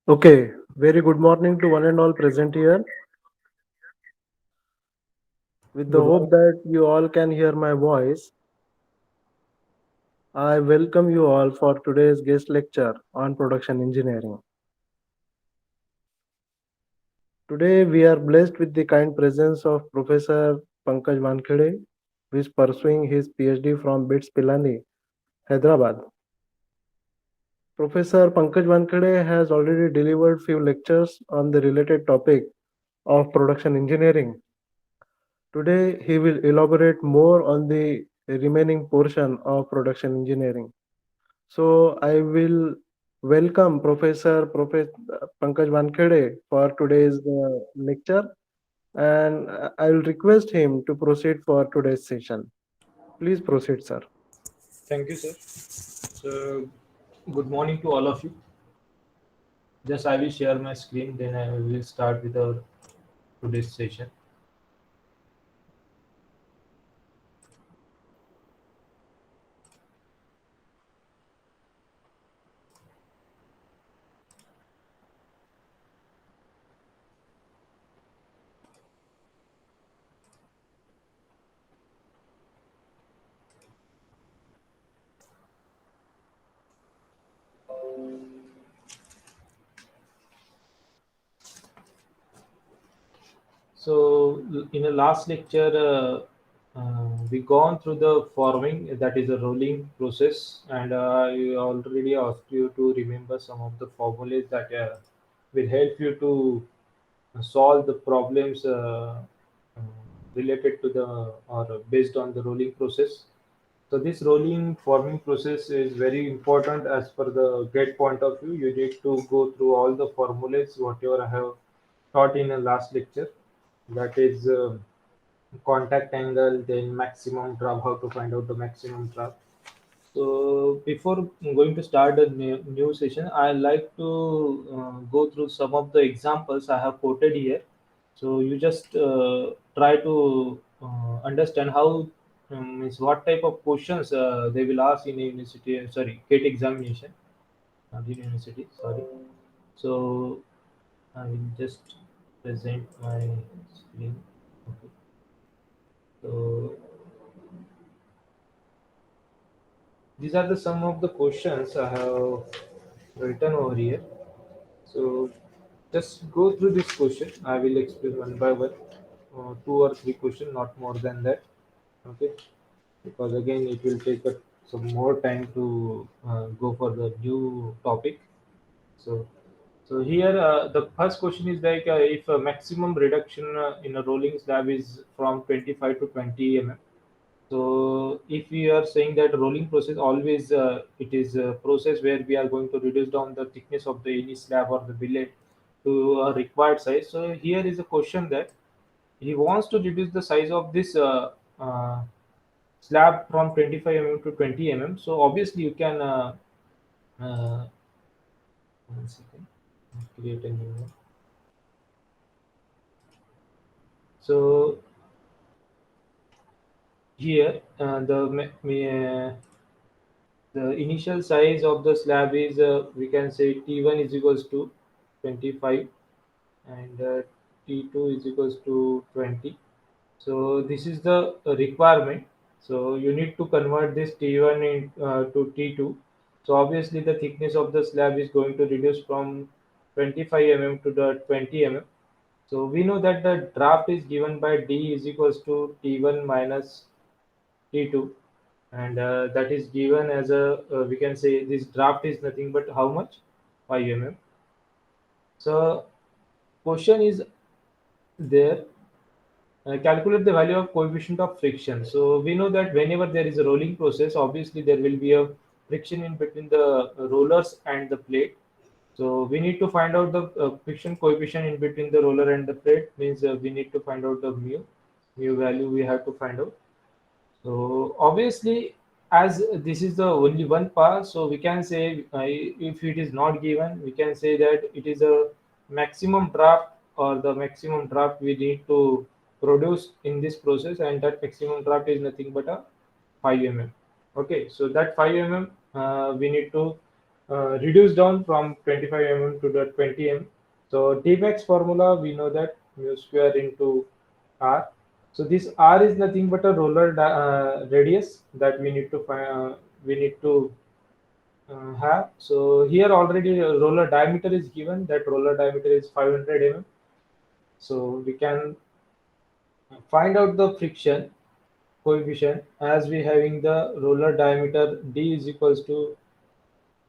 Okay, very good morning to one and all present here. With the Good hope morning. that you all can hear my voice, I welcome you all for today's guest lecture on production engineering. Today, we are blessed with the kind presence of Professor Pankaj Wankhede, who is pursuing his PhD from BITS Pilani, Hyderabad. Professor Pankaj Wankhede has already delivered few lectures on the related topic of production engineering. Today, he will elaborate more on the remaining portion of production engineering. So, I will welcome Professor Pankaj Wankhede for today's lecture, and I will request him to proceed for today's session. Please proceed, sir. Thank you, sir. So, good morning to all of you. Just I will share my screen, then I will start with our today's session. So, in the last lecture, we gone through the forming, that is a rolling process, and I already asked you to remember some of the formulas that will help you to solve the problems uh, related to the or based on the rolling process. So this rolling forming process is very important as per the grade point of view. You need to go through all the formulas whatever I have taught in the last lecture. That is contact angle, then maximum draft, how to find out the maximum draft. So before going to start a new session, I like to go through some of the examples I have quoted here. So you just try to understand how means what type of questions they will ask in a university. Sorry, GATE examination, not in university. Sorry. So I will just present my screen. Okay. So these are the some of the questions I have written over here. So just go through this question. I will explain one by one, two or three questions, not more than that. Okay, because again it will take some more time to go for the new topic. So, so here the first question is like if a maximum reduction in a rolling slab is from 25 to 20 mm. So if we are saying that rolling process always it is a process where we are going to reduce down the thickness of the any slab or the billet to a required size. So here is a question that he wants to reduce the size of this slab from 25 mm to 20 mm. So obviously you can uh, one second, create a new one. So here the initial size of the slab is we can say T1 is equals to 25 and T2 is equals to 20. So this is the requirement. So you need to convert this T1 to T2. So obviously the thickness of the slab is going to reduce from 25 mm to the 20 mm. So we know that the draft is given by D is equals to T1 minus T2, and that is given as a we can say this draft is nothing but how much 5 mm. So question is there, calculate the value of coefficient of friction. So we know that whenever there is a rolling process, obviously there will be a friction in between the rollers and the plate. So we need to find out the friction coefficient in between the roller and the plate. Means we need to find out the mu value we have to find out. So obviously, as this is the only one part, so we can say if it is not given, we can say that it is a maximum draft or the maximum draft we need to produce in this process, and that maximum draft is nothing but a 5 mm. Okay, so that 5 mm we need to reduced down from 25 mm to the 20 mm. So Tmax formula, we know that mu square into r. So this r is nothing but a roller radius that we need to find. We need to have. So here already a roller diameter is given. That roller diameter is 500 mm. So we can find out the friction coefficient as we having the roller diameter d is equals to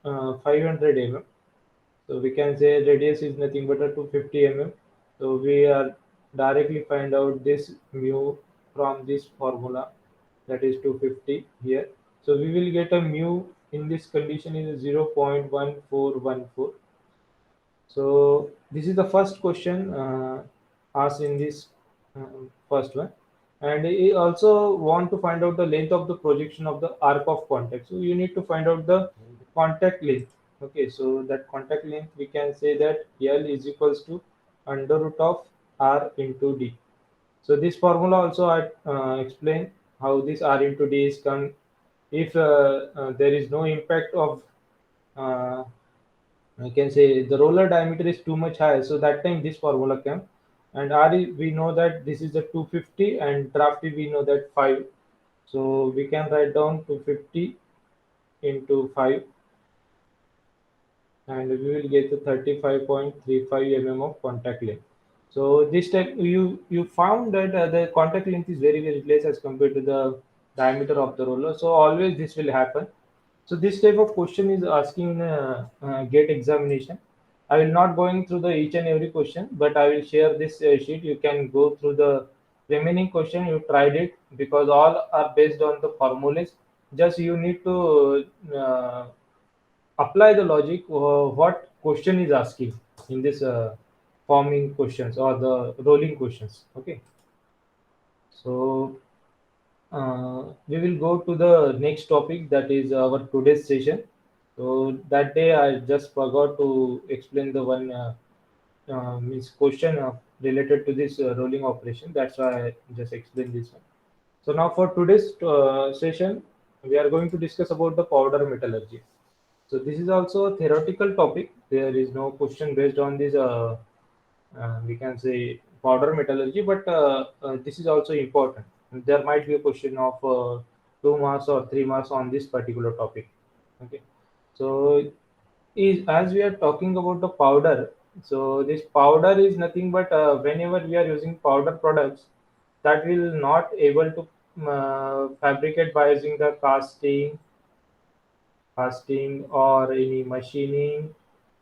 500 mm. So we can say radius is nothing but a 250 mm. So we are directly find out this mu from this formula, that is 250 here. So we will get a mu in this condition is 0.1414. So this is the first question asked in this first one, and we also want to find out the length of the projection of the arc of contact. So you need to find out the contact length. Okay, so that contact length we can say that L is equals to under root of R into D. So this formula also I explain how this R into D is come if there is no impact of uh, I can say the roller diameter is too much high, so that time this formula came. And RE we know that this is the 250 and drafty we know that 5. So we can write down 250 into 5 and we will get the 35.35 mm of contact length. So this time you found that the contact length is very less as compared to the diameter of the roller. So always this will happen. So this type of question is asking GATE examination. I will not going through the each and every question, but I will share this sheet. You can go through the remaining question. You tried it because all are based on the formulas. Just you need to apply the logic what question is asking in this forming questions or the rolling questions. Okay, so we will go to the next topic, that is our today's session. So that day I just forgot to explain the one means question related to this rolling operation. That's why I just explained this one. So now for today's session, we are going to discuss about the powder metallurgy. So this is also a theoretical topic. There is no question based on this. We can say powder metallurgy, but this is also important. There might be a question of 2 marks or 3 marks on this particular topic. Okay, so is as we are talking about the powder. So this powder is nothing but whenever we are using powder products, that will not able to fabricate by using the casting or any machining.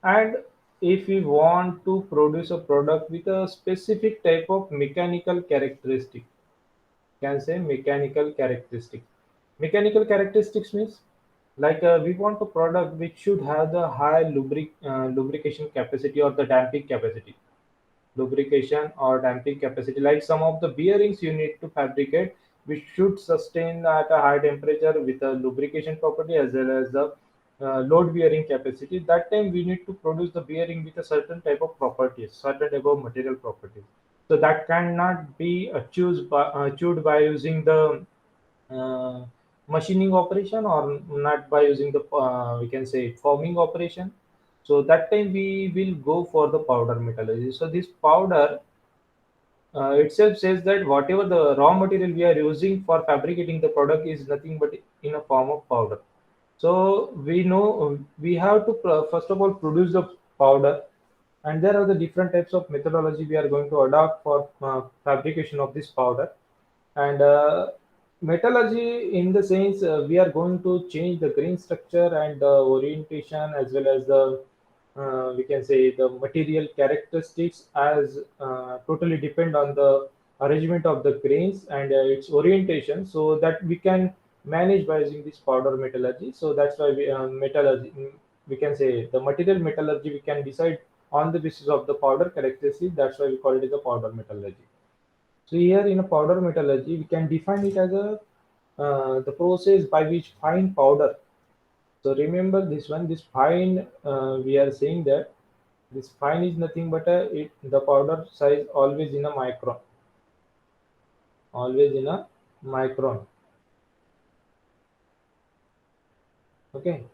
And if we want to produce a product with a specific type of mechanical characteristic, can say mechanical characteristics means like we want a product which should have the high lubrication capacity or the damping capacity, lubrication or damping capacity. Like some of the bearings you need to fabricate, which should sustain at a high temperature with a lubrication property as well as the load bearing capacity. That time we need to produce the bearing with a certain type of properties, certain type of material properties. So that cannot be achieved by using the uh, machining operation or not by using the we can say forming operation. So that time we will go for the powder metallurgy. So this powder itself says that whatever the raw material we are using for fabricating the product is nothing but in a form of powder. So we know we have to first of all produce the powder, and there are the different types of methodology we are going to adopt for fabrication of this powder. And metallurgy in the sense we are going to change the grain structure and the orientation as well as the we can say the material characteristics as totally depend on the arrangement of the grains and its orientation, so that we can manage by using this powder metallurgy. So that's why we can say the material metallurgy we can decide on the basis of the powder characteristics. That's why we call it as a powder metallurgy. So here in a powder metallurgy, we can define it as a the process by which fine powder. So remember this one, this fine. We are saying that this fine is nothing but the powder size always in a micron, always in a micron. Okay.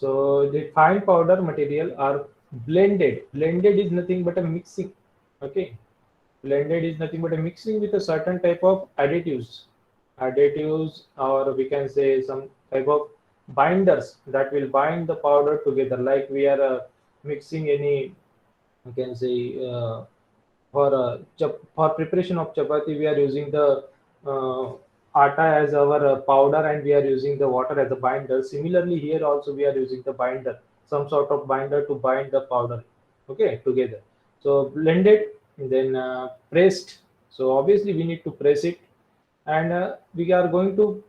So the fine powder material are blended. Blended is nothing but a mixing. Okay, blended is nothing but a mixing with a certain type of additives, or we can say some type of binders that will bind the powder together. Like we are mixing any, you can say, for preparation of chapati, we are using the uh, atta as our powder, and we are using the water as a binder. Similarly, here also we are using the binder, some sort of binder to bind the powder, okay, together. So blended, then pressed. So obviously we need to press it, and we are going to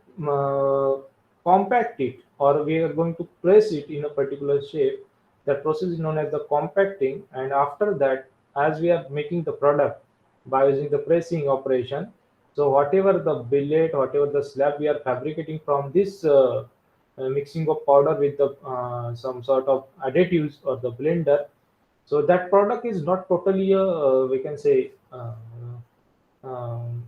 compact it, or we are going to press it in a particular shape. That process is known as the compacting, and after that, as we are making the product by using the pressing operation, so whatever the billet, whatever the slab we are fabricating from this mixing of powder with the some sort of additives or the blender, so that product is not totally we can say um,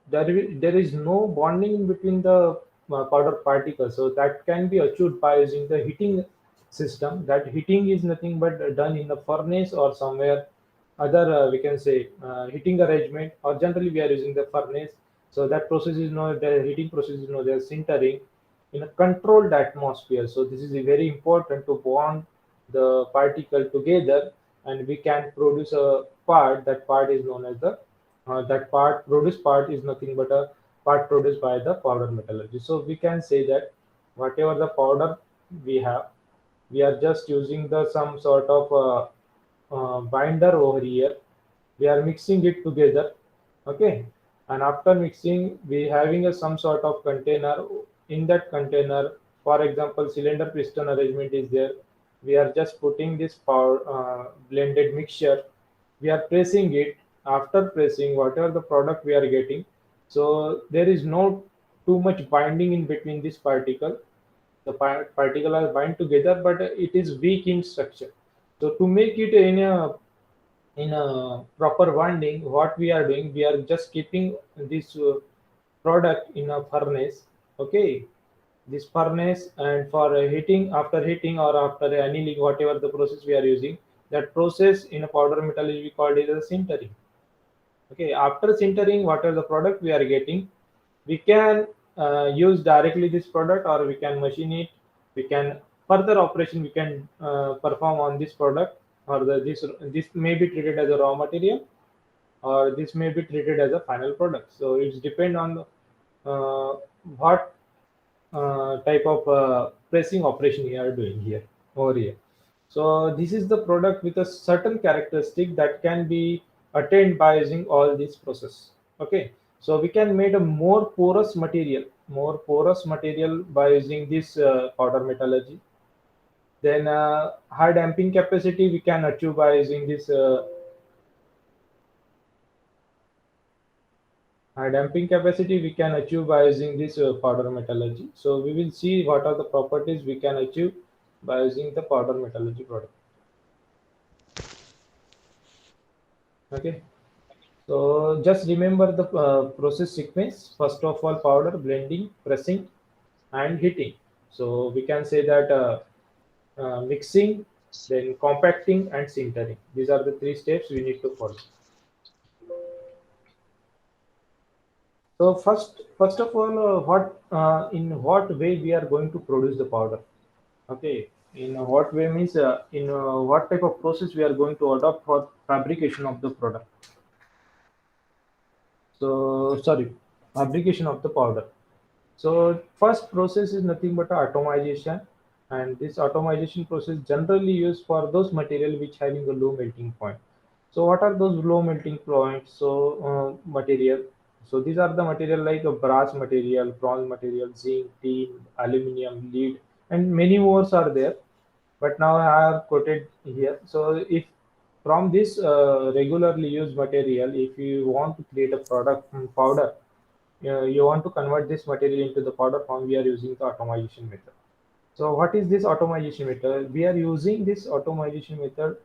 there is no bonding in between the powder particles, so that can be achieved by using the heating system. That heating is nothing but done in the furnace or somewhere other, we can say heating arrangement, or generally we are using the furnace. So that process is known, the heating process is known as sintering in a controlled atmosphere. So this is very important to bond the particle together, and we can produce a part. That part is known as the that part produced part is nothing but a part produced by the powder metallurgy. So we can say that whatever the powder we have, we are just using the some sort of binder over here. We are mixing it together, okay, and after mixing we having a some sort of container. In that container, for example, cylinder piston arrangement is there. We are just putting this power blended mixture, we are pressing it. After pressing, whatever the product we are getting, so there is no too much binding in between this particle. The particle are bind together, but it is weak in structure. So to make it in a proper bonding, what we are doing, we are just keeping this product in a furnace, okay, this furnace, and for heating, after heating or after annealing, whatever the process we are using, that process in a powder metallurgy we call it as sintering. Okay, after sintering, whatever the product we are getting, we can use directly this product, or we can machine it. We can further operation we can perform on this product, or this may be treated as a raw material, or this may be treated as a final product. So it's depend on uh, what type of pressing operation you are doing here over here. So this is the product with a certain characteristic that can be attained by using all this process. Okay, so we can make a more porous material by using this powder metallurgy. Then high damping capacity we can achieve by using this damping capacity we can achieve by using this powder metallurgy. So we will see what are the properties we can achieve by using the powder metallurgy product. Okay. So just remember the process sequence. First of all, powder blending, pressing, and heating. So we can say that mixing, then compacting, and sintering. These are the three steps we need to follow. So first of all, what in what way we are going to produce the powder? Okay, in what way means in what type of process we are going to adopt for fabrication of the product. So sorry, fabrication of the powder. So first process is nothing but atomization, and this atomization process generally used for those material which having a low melting point. So what are those low melting points? So material. So these are the material like a brass material, bronze material, zinc, tin, aluminum, lead, and many more are there. But now I have quoted here. So if from this regularly used material, if you want to create a product powder, you want to convert this material into the powder form, we are using the atomization method. So what is this atomization method? We are using this atomization method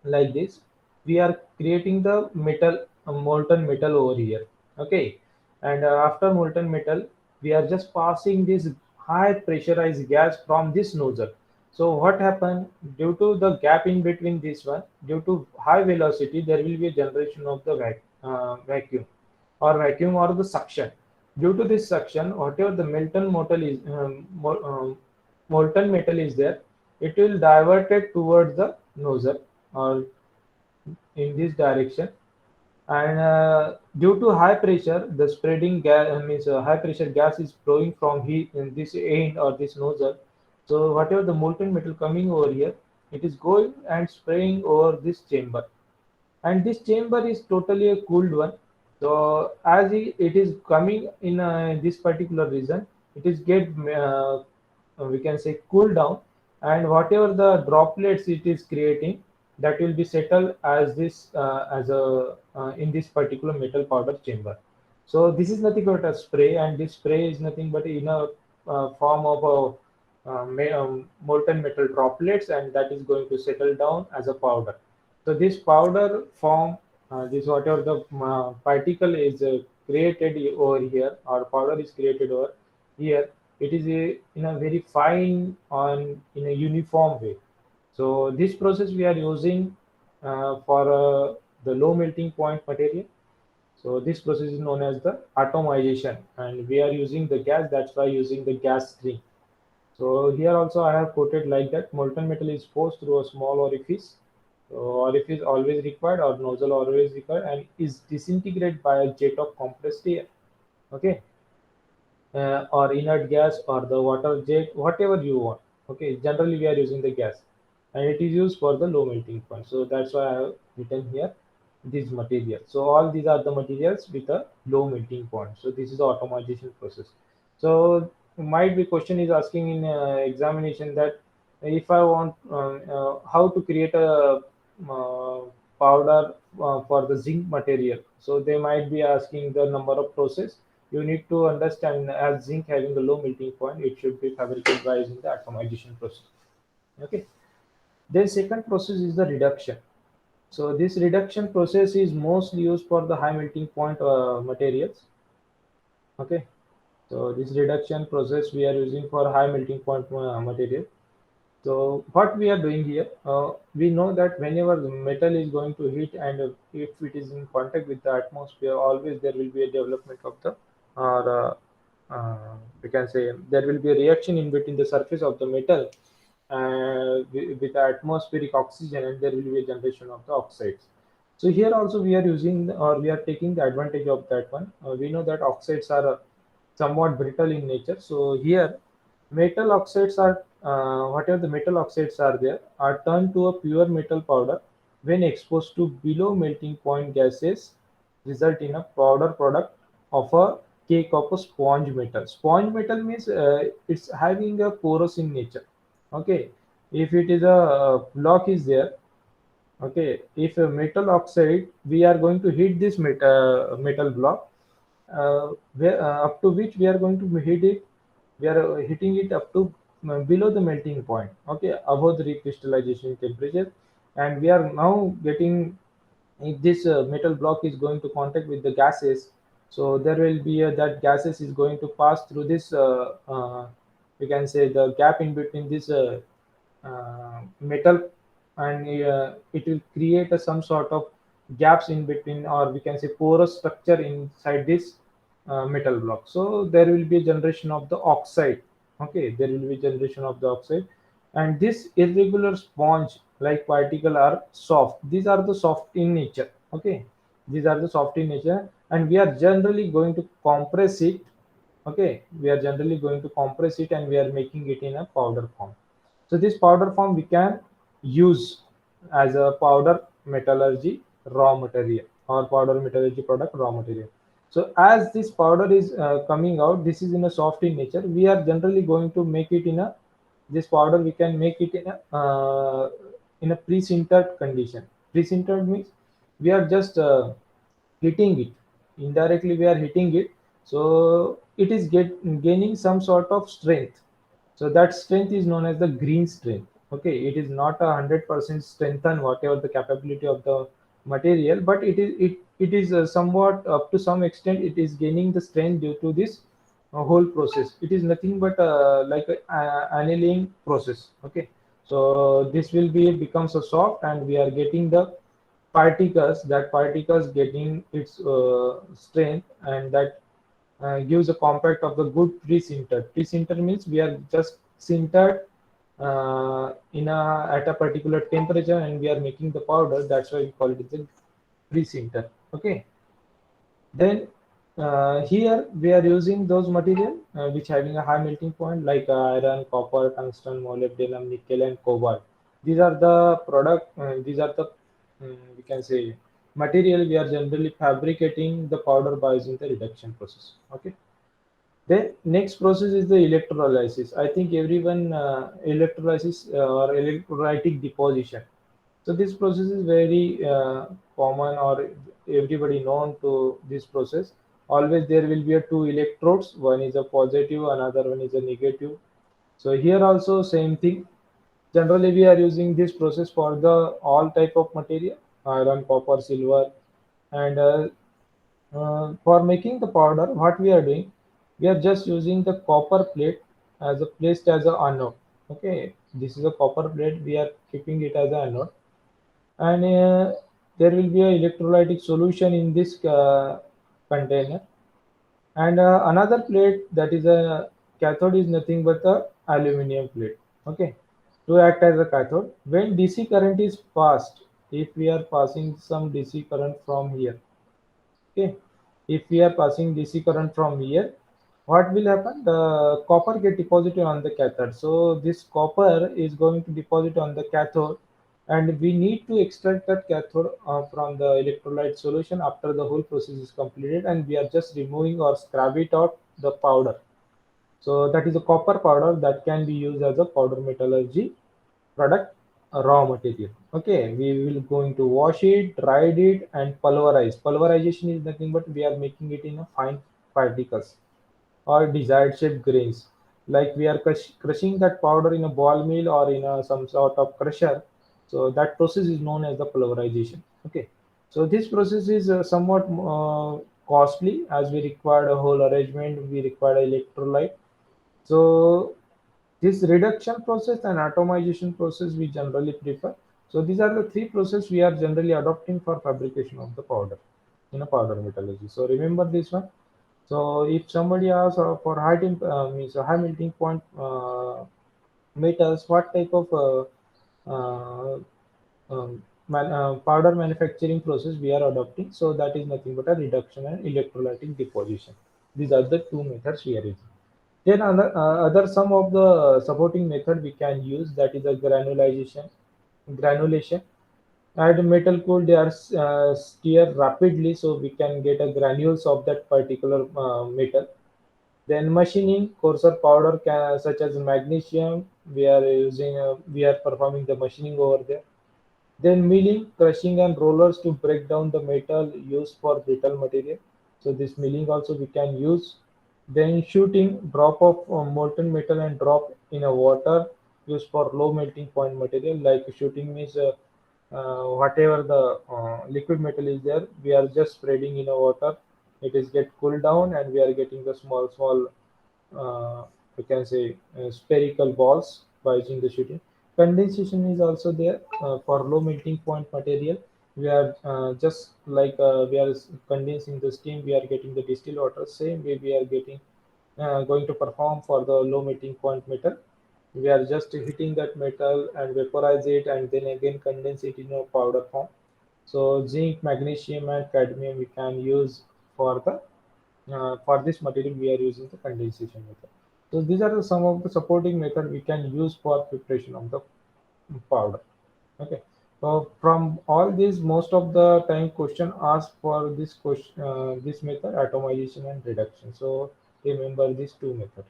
like this. We are creating the metal, molten metal over here. Okay, and after molten metal, we are just passing this high pressurized gas from this nozzle. So what happened due to the gap in between this one, due to high velocity, there will be a generation of the vacuum or the suction. Due to this suction, whatever the molten metal is there, it will divert it towards the nozzle or in this direction. And due to high pressure, the spreading gas means high pressure gas is flowing from heat in this end or this nozzle. So whatever the molten metal coming over here, it is going and spraying over this chamber, and this chamber is totally a cooled one. So as it is coming in this particular region, it is get we can say cool down, and whatever the droplets it is creating, that will be settled as this as a in this particular metal powder chamber. So this is nothing but a spray, and this spray is nothing but in a form of a molten metal droplets, and that is going to settle down as a powder. So this powder form, this whatever the particle is created over here, or powder is created over here, it is in a very fine on in a uniform way. So this process we are using for the low melting point material. So this process is known as the atomization, and we are using the gas. That's why using the gas stream. So here also I have quoted like that molten metal is forced through a small orifice. So orifice always required or nozzle always required, and is disintegrated by a jet of compressed air. Okay, or inert gas or the water jet, whatever you want. Okay, generally we are using the gas, and it is used for the low melting point. So that's why I have written here these materials. So all these are the materials with a low melting point. So this is the automation process. So might be question is asking in examination that if I want how to create a uh, powder for the zinc material. So they might be asking the number of process. You need to understand, as zinc having a low melting point, it should be fabricated by using the atomization process. Okay. Then second process is the reduction. So this reduction process is mostly used for the high melting point materials. Okay. So this reduction process we are using for high melting point material. So what we are doing here, we know that whenever the metal is going to heat, and if it is in contact with the atmosphere, always there will be a development of the, or we can say there will be a reaction in between the surface of the metal with atmospheric oxygen, and there will be a generation of the oxides. So here also we are using or we are taking the advantage of that one. We know that oxides are somewhat brittle in nature. So here metal oxides are whatever the metal oxides are there are turned to a pure metal powder when exposed to below melting point gases, result in a powder product of a cake of a sponge metal. Sponge metal means it's having a porous in nature. Okay, if it is a block is there. Okay, if a metal oxide, we are going to heat this metal block, up to which we are going to heat it. We are heating it up to below the melting point. Okay, above the recrystallization temperature, and we are now getting, if this metal block is going to contact with the gases, so there will be that gases is going to pass through this we can say the gap in between this metal, and it will create some sort of gaps in between, or we can say porous structure inside this metal block. So there will be a generation of the oxide. Okay, there will be generation of the oxide, and this irregular sponge like particle are soft. These are the soft in nature. Okay, these are the soft in nature, and we are generally going to compress it. Okay, we are generally going to compress it, and we are making it in a powder form. So this powder form we can use as a powder metallurgy raw material, or powder metallurgy product raw material. So as this powder is coming out, this is in a soft in nature. We are generally going to make it in a, this powder we can make it in a pre-sintered condition. Pre-sintered means we are just hitting it. Indirectly we are hitting it, so it is gaining some sort of strength. So that strength is known as the green strength. Okay, it is not 100% strengthen whatever the capability of the material, but it is somewhat up to some extent it is gaining the strength due to this whole process. It is nothing but like a annealing process. Okay, So this will be becomes a soft, and we are getting the particles. That particles getting its strength, and that gives a compact of the good pre-sintered. Pre-sintered means we are just sintered in a at a particular temperature, and we are making the powder. That's why we call it the pre-sinter. Okay. Then here we are using those material which having a high melting point like iron, copper, tungsten, molybdenum, nickel, and cobalt. These are the product. These are the we can say material we are generally fabricating the powder by using the reduction process. Okay. Then next process is the electrolysis. I think everyone electrolysis or electrolytic deposition. So this process is very common, or everybody known to this process. Always there will be a two electrodes. One is a positive, another one is a negative. So here also same thing. Generally we are using this process for the all type of material, iron, copper, silver, and for making the powder, what we are doing, we are just using the copper plate as a placed as a anode. Okay, this is a copper plate. We are keeping it as an anode, and there will be a electrolytic solution in this container. And another plate, that is a cathode, is nothing but a aluminum plate. Okay, to act as a cathode. When DC current is passed, if we are passing some DC current from here, okay, if we are passing DC current from here, what will happen? The copper get deposited on the cathode. So this copper is going to deposit on the cathode, and we need to extract that cathode from the electrolyte solution after the whole process is completed, and we are just removing or scrap it out the powder. So that is a copper powder that can be used as a powder metallurgy product, raw material. Okay, we will going to wash it, dry it, and pulverize. Pulverization is nothing but we are making it in a fine particles or desired shape grains. Like we are crushing that powder in a ball mill or in some sort of crusher. So that process is known as the pulverization. Okay, so this process is somewhat costly, as we require a whole arrangement. We require electrolyte. So this reduction process and atomization process we generally prefer. So these are the three processes we are generally adopting for fabrication of the powder in a powder metallurgy. So remember this one. So if somebody asks for means a high melting point metals, what type of powder manufacturing process we are adopting? So that is nothing but a reduction and electrolytic deposition. These are the two methods we are using. Then other some of the supporting method we can use, that is a granulation. Add metal cool, they are stir rapidly, so we can get a granules of that particular metal. Then machining, coarser powder such as magnesium, we are performing the machining over there. Then milling, crushing and rollers to break down the metal used for brittle material. So this milling also we can use. Then shooting, drop of molten metal and drop in a water used for low melting point material. Like shooting means whatever the liquid metal is there, we are just spreading in a water. It is get cooled down, and we are getting the small uh, we can say spherical balls by using the shooting. Condensation is also there for low melting point material. We are just like we are condensing the steam, we are getting the distilled water. Same way we are getting going to perform for the low melting point metal. We are just heating that metal and vaporize it, and then again condense it in a powder form. So zinc, magnesium, and cadmium we can use for the for this material we are using the condensation method. So these are some of the supporting method we can use for preparation of the powder. Okay. So from all these, most of the time question asked for this method, atomization and reduction. So remember these two methods.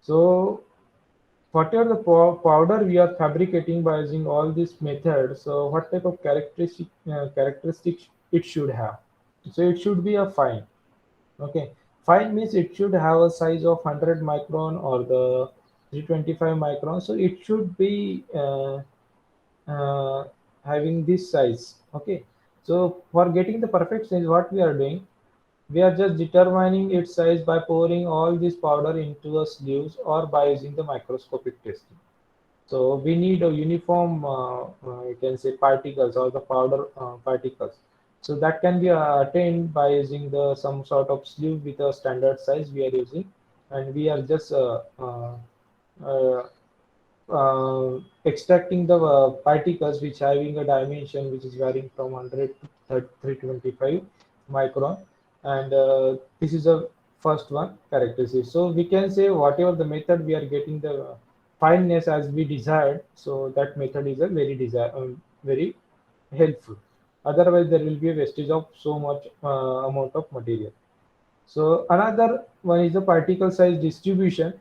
So whatever the powder we are fabricating by using all these methods, so what type of characteristics it should have? So it should be a fine. Okay, fine means it should have a size of 100 micron or the 325 micron. So it should be having this size. Okay, so for getting the perfect size, what we are doing? We are just determining its size by pouring all this powder into a sleeves or by using the microscopic testing. So we need a uniform, you can say particles or the powder particles. So that can be attained by using the some sort of sleeve with a standard size we are using, and we are just uh, extracting the particles which having a dimension which is varying from 100 to 325 micron, and this is the first one characteristic. So we can say whatever the method we are getting the fineness as we desired, so that method is a very helpful. Otherwise there will be a wastage of so much amount of material. So another one is the particle size distribution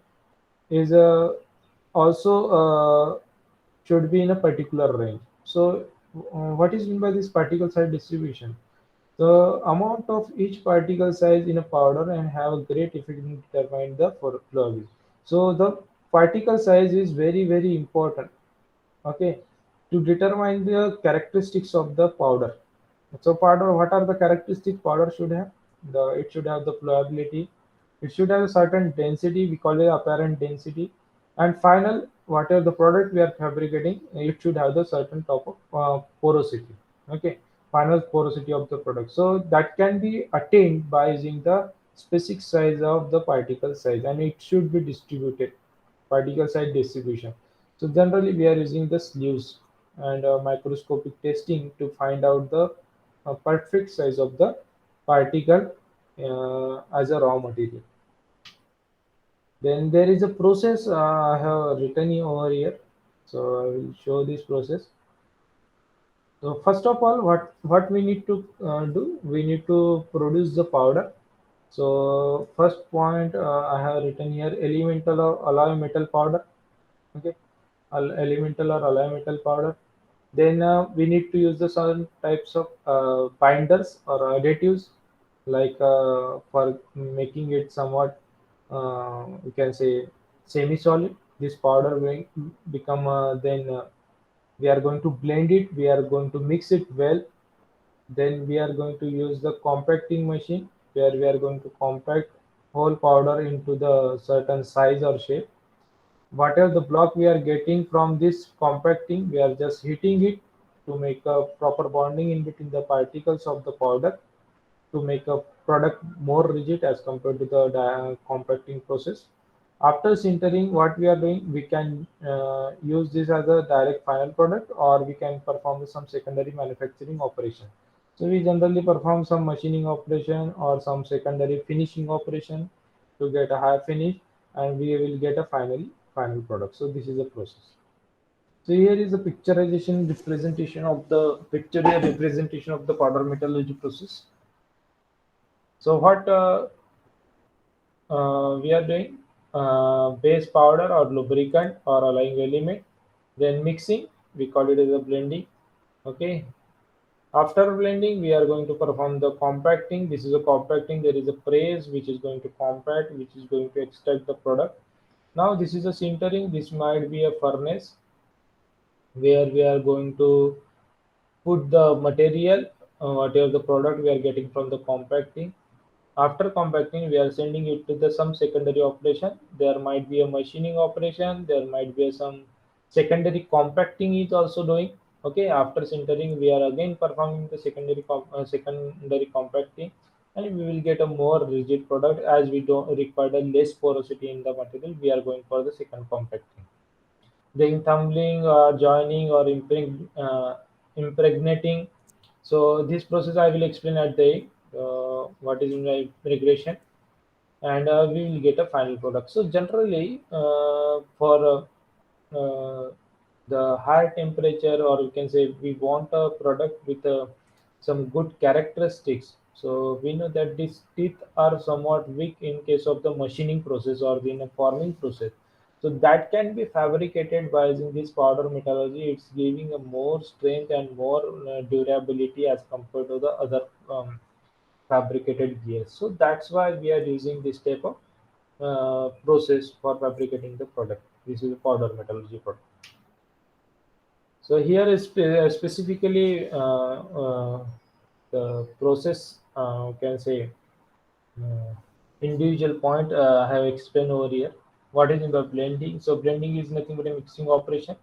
is also should be in a particular range. So, what is meant by this particle size distribution? The amount of each particle size in a powder and have a great effect in determining the flowability. So, the particle size is very important. Okay, to determine the characteristics of the powder. So powder, what are the characteristics powder should have? It should have the flowability. It should have a certain density. We call it apparent density. And final, whatever the product we are fabricating, it should have the certain type of porosity. Okay, final porosity of the product. So that can be attained by using the specific size of the particle size, and it should be distributed. Particle size distribution. So generally, we are using the sleeves and microscopic testing to find out the perfect size of the particle as a raw material. Then there is a process I have written over here. So I will show this process. So first of all, what we need to do? We need to produce the powder. So first point I have written here: elemental or alloy metal powder. Okay, elemental or alloy metal powder. Then we need to use the certain types of binders or additives, like for making it somewhat, you can say, semi-solid. This powder will become then we are going to blend it. We are going to mix it well. Then we are going to use the compacting machine where we are going to compact whole powder into the certain size or shape. Whatever the block we are getting from this compacting, we are just heating it to make a proper bonding in between the particles of the powder to make a product more rigid as compared to the compacting process. After sintering, what we are doing, we can use this as a direct final product, or we can perform some secondary manufacturing operation. So we generally perform some machining operation or some secondary finishing operation to get a high finish, and we will get a final product. So this is the process. So here is a picturization representation of the pictorial representation of the powder metallurgy process. So what we are doing, base powder or lubricant or alloying element, then mixing, we call it as a blending. Okay, after blending we are going to perform the compacting. This is a compacting. There is a press which is going to compact, which is going to extract the product. Now this is a sintering. This might be a furnace where we are going to put the material, whatever the product we are getting from the compacting. After compacting, we are sending it to the some secondary operation. There might be a machining operation. There might be some secondary compacting is also doing. Okay, after sintering, we are again performing the secondary compacting, and we will get a more rigid product as we don't require a less porosity in the material. We are going for the second compacting. Then tumbling or joining or impregnating. So this process I will explain at the end, what is regression, and we will get a final product. So generally, for the high temperature, or you can say we want a product with some good characteristics. So we know that these teeth are somewhat weak in case of the machining process or in a forming process. So that can be fabricated by using this powder metallurgy. It's giving a more strength and more durability as compared to the other fabricated gears. So that's why we are using this type of process for fabricating the product. This is a powder metallurgy product. So here is specifically the process, can say. uh, individual point I have explained over here. What is about blending? So blending is nothing but a mixing operation.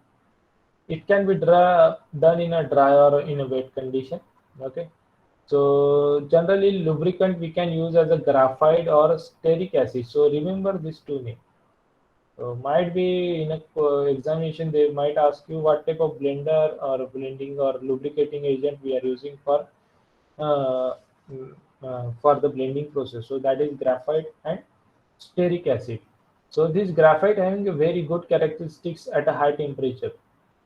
It can be done in a dry or in a wet condition. Okay. So generally lubricant we can use as a graphite or stearic acid. So remember these two names. So might be in a examination they might ask you what type of blender or blending or lubricating agent we are using uh, for the blending process. So that is graphite and stearic acid. So this graphite having a very good characteristics at a high temperature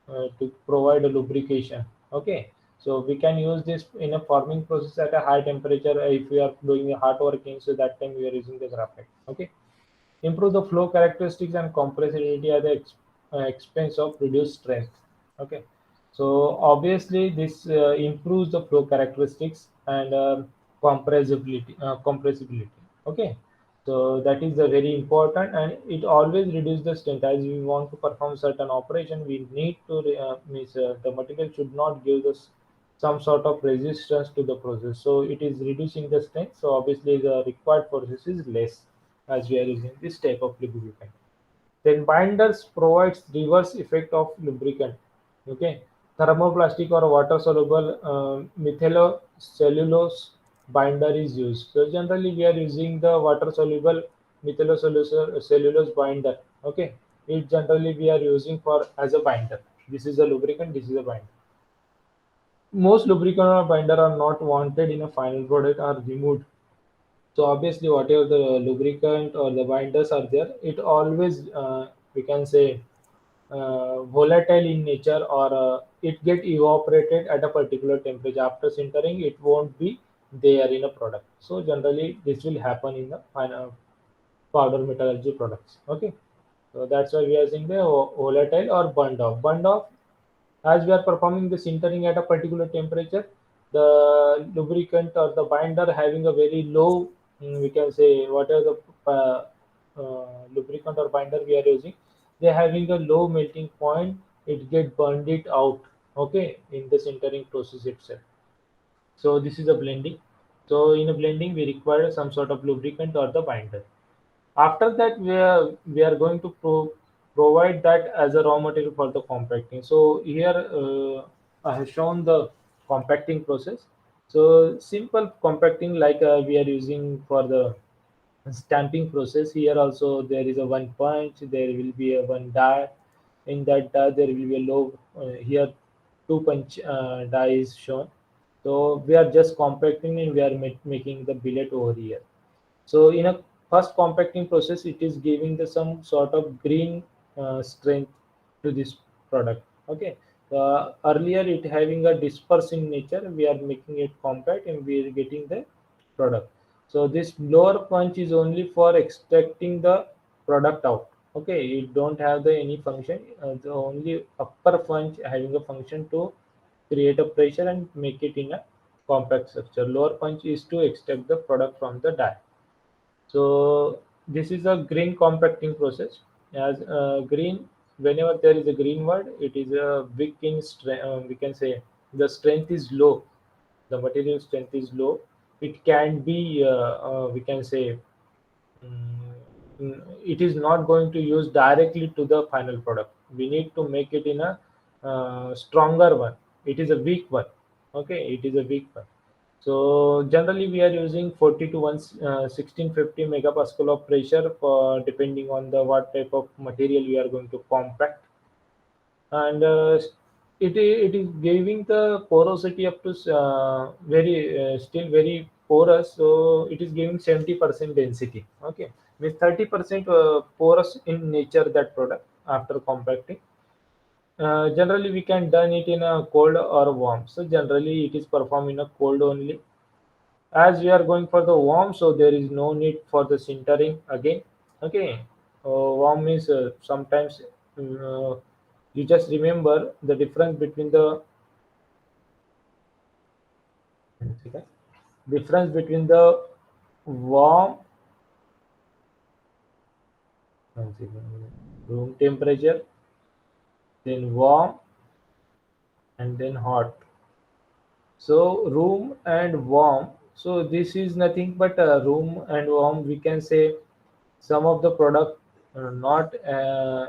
to provide a lubrication. Okay, so we can use this in a forming process at a high temperature if we are doing a hot working. So that time we are using the graphite. Okay, improve the flow characteristics and compressibility at the expense of reduced strength. Okay, so obviously this improves the flow characteristics and compressibility. Okay, so that is very important, and it always reduces the strength. As we want to perform certain operation, we need to means the material should not give us some sort of resistance to the process. So it is reducing the strength. So obviously the required forces is less as we are using this type of lubricant. Then binders provides reverse effect of lubricant. Okay, thermoplastic or water soluble methylocellulose binder is used. So generally we are using the water soluble methylocellulose binder. Okay, it generally we are using for as a binder. This is a lubricant. This is a binder. Most lubricant or binder are not wanted in a final product are removed. So obviously, whatever the lubricant or the binders are there, it always we can say volatile in nature, or it get evaporated at a particular temperature. After sintering, it won't be there in a product. So generally, this will happen in the final powder metallurgy products. Okay, so that's why we are saying the volatile or burned off. Burned off as we are performing the sintering at a particular temperature, the lubricant or the binder having a very low, we can say whatever the lubricant or binder we are using, they having a low melting point, it get burned it out, okay, in the sintering process itself. So this is a blending. So in a blending, we require some sort of lubricant or the binder. After that, we are going to provide that as a raw material for the compacting. So here I have shown the compacting process. So simple compacting like we are using for the stamping process. Here also there is a one punch, there will be a one die. In that die there will be a low, here two punch die is shown. So we are just compacting and we are making the billet over here. So in a first compacting process, it is giving the some sort of green strength to this product. Okay. Earlier it having a disperse in nature, we are making it compact and we are getting the product. So this lower punch is only for extracting the product out. Okay, it don't have the any function. The only upper punch having a function to create a pressure and make it in a compact structure. Lower punch is to extract the product from the die. So this is a green compacting process. As green, whenever there is a green word, it is a weak in strength. We can say the strength is low. The material strength is low. It can be, we can say, it is not going to use directly to the final product. We need to make it in a stronger one. It is a weak one. Okay, it is a weak one. So generally we are using 40 to 1650 megapascal of pressure for depending on the what type of material we are going to compact, and it is giving the porosity up to very still very porous. So it is giving 70% density. Okay, with 30% porous in nature that product after compacting. Generally we can done it in a cold or warm. So generally it is performed in a cold only. As we are going for the warm, so there is no need for the sintering again. Okay, warm means sometimes you just remember the difference between the difference between the warm, room temperature, then warm, and then hot. So room and warm. So this is nothing but room and warm. We can say some of the product not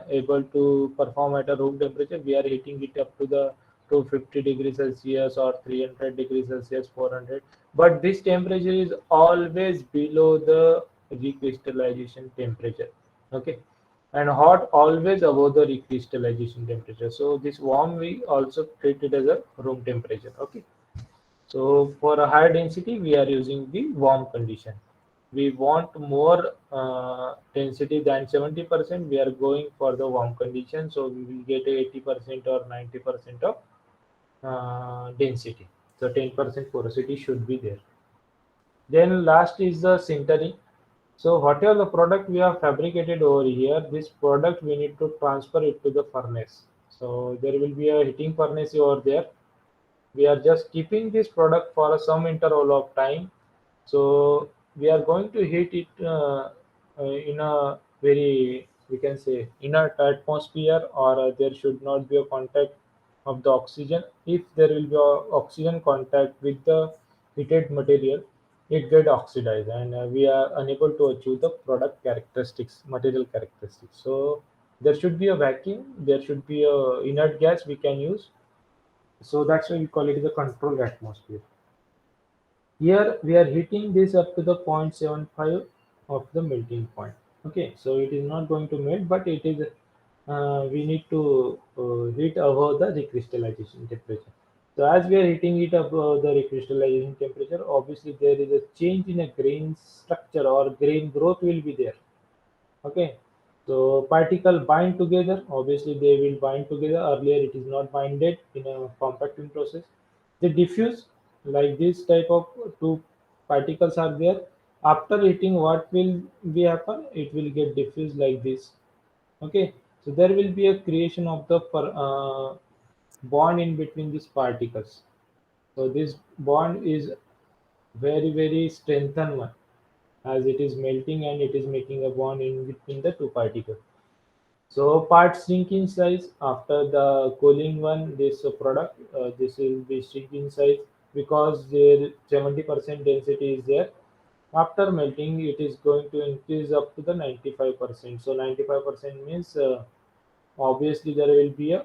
able to perform at a room temperature. We are heating it up to the 250 degrees Celsius or 300 degrees Celsius, 400. But this temperature is always below the recrystallization temperature. Okay, and hot always above the recrystallization temperature. So this warm we also treat it as a room temperature. Okay. So for a higher density, we are using the warm condition. We want more density than 70%. We are going for the warm condition, so we will get 80% or 90% of density. So 10% porosity should be there. Then last is the sintering. So whatever the product we have fabricated over here, this product we need to transfer it to the furnace. So there will be a heating furnace over there. We are just keeping this product for some interval of time. So we are going to heat it in a very, we can say, inert atmosphere, or there should not be a contact of the oxygen. If there will be a oxygen contact with the heated material, it get oxidized, and we are unable to achieve the product characteristics, material characteristics. So there should be a vacuum, there should be a inert gas we can use, so that's why we call it the controlled atmosphere. Here we are heating this up to the 0.75 of the melting point. Okay, so it is not going to melt, but it is we need to heat above the recrystallization temperature. So as we are heating it above the recrystallization temperature, obviously there is a change in a grain structure or grain growth will be there. Okay, so particle bind together. Obviously, they will bind together. Earlier, it is not binded in a compacting process. They diffuse like this type of two particles are there. After heating, what will be happen? It will get diffused like this. Okay, so there will be a creation of the bond in between these particles. So this bond is very strengthened one, as it is melting and it is making a bond in between the two particles. So parts shrink in size after the cooling one. This product, this will be shrink in size because their 70% density is there. After melting, it is going to increase up to the 95%. So 95% means obviously there will be a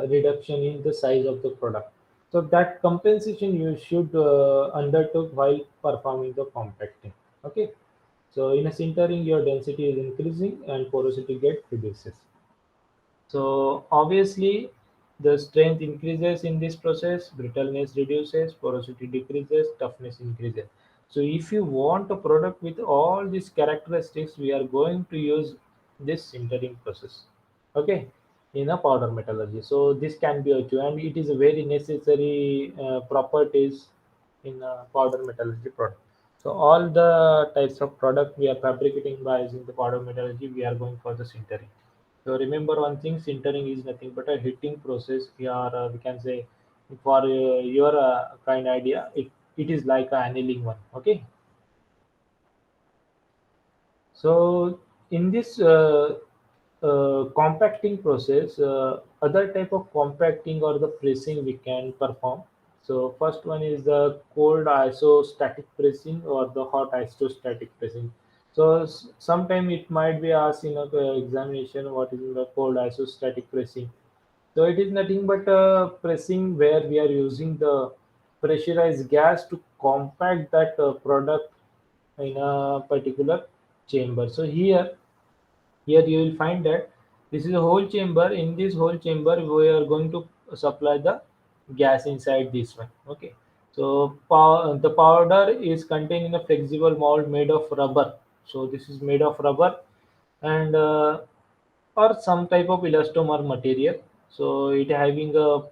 reduction in the size of the product. So that compensation you should undertake while performing the compacting. Okay. So in a sintering, your density is increasing and porosity get reduces. So obviously, the strength increases in this process, brittleness reduces, porosity decreases, toughness increases. So if you want a product with all these characteristics, we are going to use this sintering process. Okay, in a powder metallurgy. So this can be achieved, and it is a very necessary properties in a powder metallurgy product. So all the types of product we are fabricating by using the powder metallurgy, we are going for the sintering. So remember one thing, sintering is nothing but a heating process. We can say for your kind idea, it is like a annealing one. Okay. So in this compacting process, other type of compacting or the pressing we can perform. So first one is the cold isostatic pressing or the hot isostatic pressing. So sometime it might be asked in a examination what is the cold isostatic pressing. So it is nothing but pressing where we are using the pressurized gas to compact that product in a particular chamber. So here you will find that this is a whole chamber. In this whole chamber, we are going to supply the gas inside this one. Okay. So the powder is contained in a flexible mold made of rubber. So this is made of rubber, and or some type of elastomer material. So it having a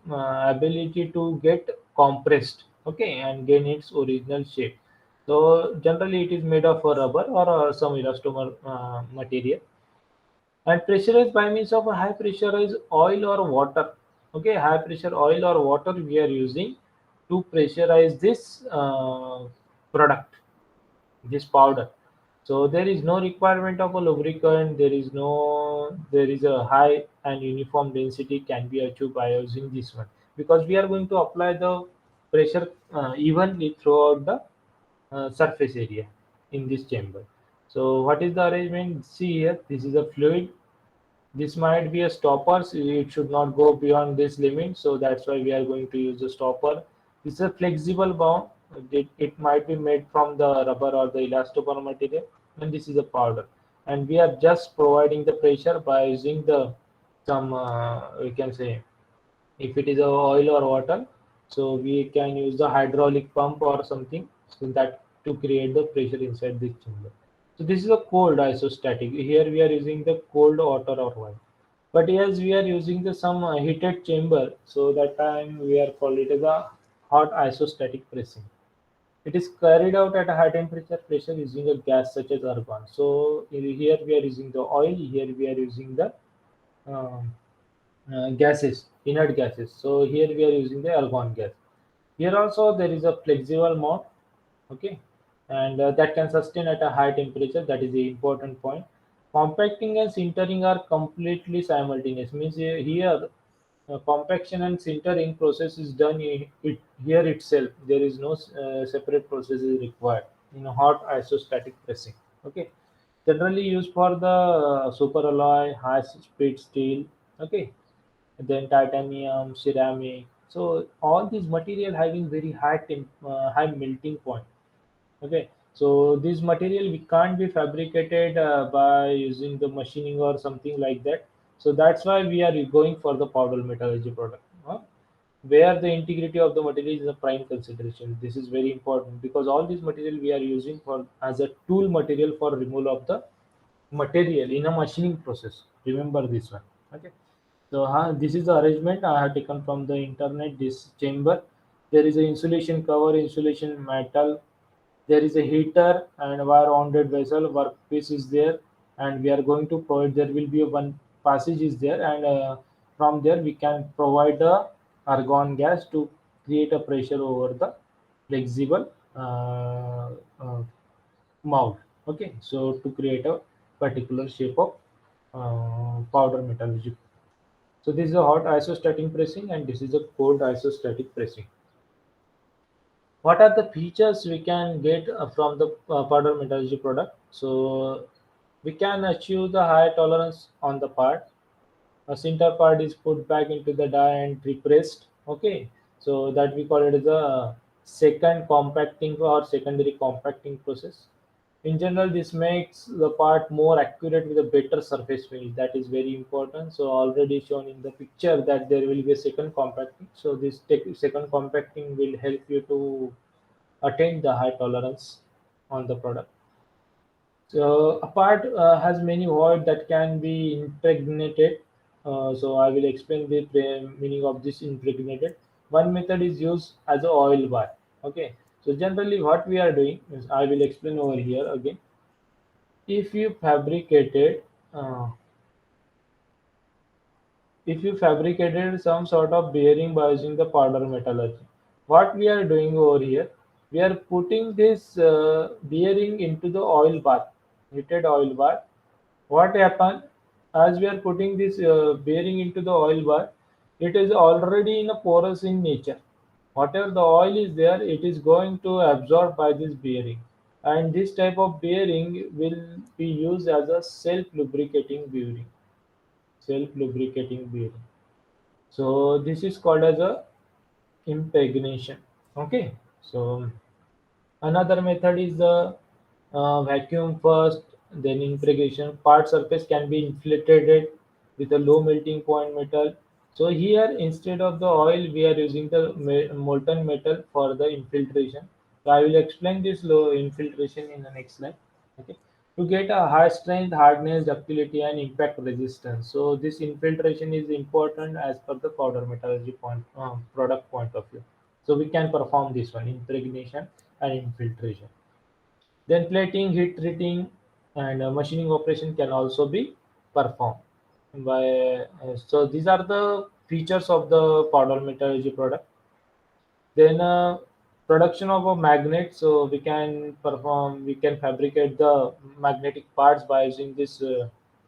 ability to get compressed, okay, and gain its original shape. So generally it is made of a rubber or some elastomer material, and pressurized by means of a high pressurized oil or water. Okay, high pressure oil or water we are using to pressurize this product, this powder. So there is no requirement of a lubricant. There is a high and uniform density can be achieved by using this one, because we are going to apply the pressure evenly throughout the surface area in this chamber. So what is the arrangement? See here, this is a fluid. This might be a stopper, so it should not go beyond this limit. So that's why we are going to use the stopper. This is a flexible bound. It might be made from the rubber or the elastomer material, and this is a powder. And we are just providing the pressure by using the some we can say, if it is a oil or water, so we can use the hydraulic pump or something, so that to create the pressure inside this chamber. So this is a cold isostatic. Here we are using the cold water or wine. But yes, we are using the some heated chamber, so that time we are called it as a hot isostatic pressing. It is carried out at a high temperature pressure using a gas such as argon. So here we are using the oil, here we are using the um, gases, inert gases. So here we are using the argon gas. Here also there is a flexible mode, okay, and that can sustain at a high temperature. That is the important point. Compacting and sintering are completely simultaneous. Means here compaction and sintering process is done here itself. There is no separate process is required in a hot isostatic pressing. Okay, generally used for the superalloy, high speed steel. Okay, then titanium, ceramic. So all these material having very high melting point. Okay, so this material we can't be fabricated by using the machining or something like that. So that's why we are going for the powder metallurgy product, where the integrity of the material is a prime consideration. This is very important because all this material we are using for as a tool material for removal of the material in a machining process. Remember this one. Okay. So this is the arrangement I have taken from the internet. This chamber, there is a insulation cover, insulation metal. There is a heater and wire wounded vessel. Workpiece is there, and we are going to provide. There will be a one passage is there, and from there we can provide the argon gas to create a pressure over the flexible uh, mold. Okay, so to create a particular shape of powder metallurgy. So this is a hot isostatic pressing and this is a cold isostatic pressing. What are the features we can get from the powder metallurgy product? So we can achieve the high tolerance on the part. A sinter part is put back into the die and repressed. Okay, so that we call it as a second compacting or secondary compacting process. In general, this makes the part more accurate with a better surface finish. That is very important. So already shown in the picture that there will be a second compacting. So this second compacting will help you to attain the high tolerance on the product. So a part has many void that can be impregnated. So I will explain the meaning of this impregnated. One method is used as a oil bar. Okay. So generally what we are doing is I will explain over here again. If you fabricated uh, if you fabricated some sort of bearing by using the powder metallurgy, what we are doing over here, we are putting this bearing into the oil bath, heated oil bath. What happen as we are putting this bearing into the oil bath, it is already in a porous in nature. Whatever the oil is there, it is going to absorb by this bearing, and this type of bearing will be used as a self lubricating bearing. Self lubricating bearing. So this is called as a impregnation. Okay. So another method is the vacuum first, then impregnation. Part surface can be inflated with a low melting point metal. So here, instead of the oil, we are using the molten metal for the infiltration. So I will explain this low infiltration in the next slide. Okay. To get a high strength, hardness, ductility, and impact resistance. So this infiltration is important as per the powder metallurgy product point of view. So we can perform this one, impregnation and infiltration. Then plating, heat treating, and machining operation can also be performed. So these are the features of the powder metallurgy product. Then production of a magnet. So we can fabricate the magnetic parts by using this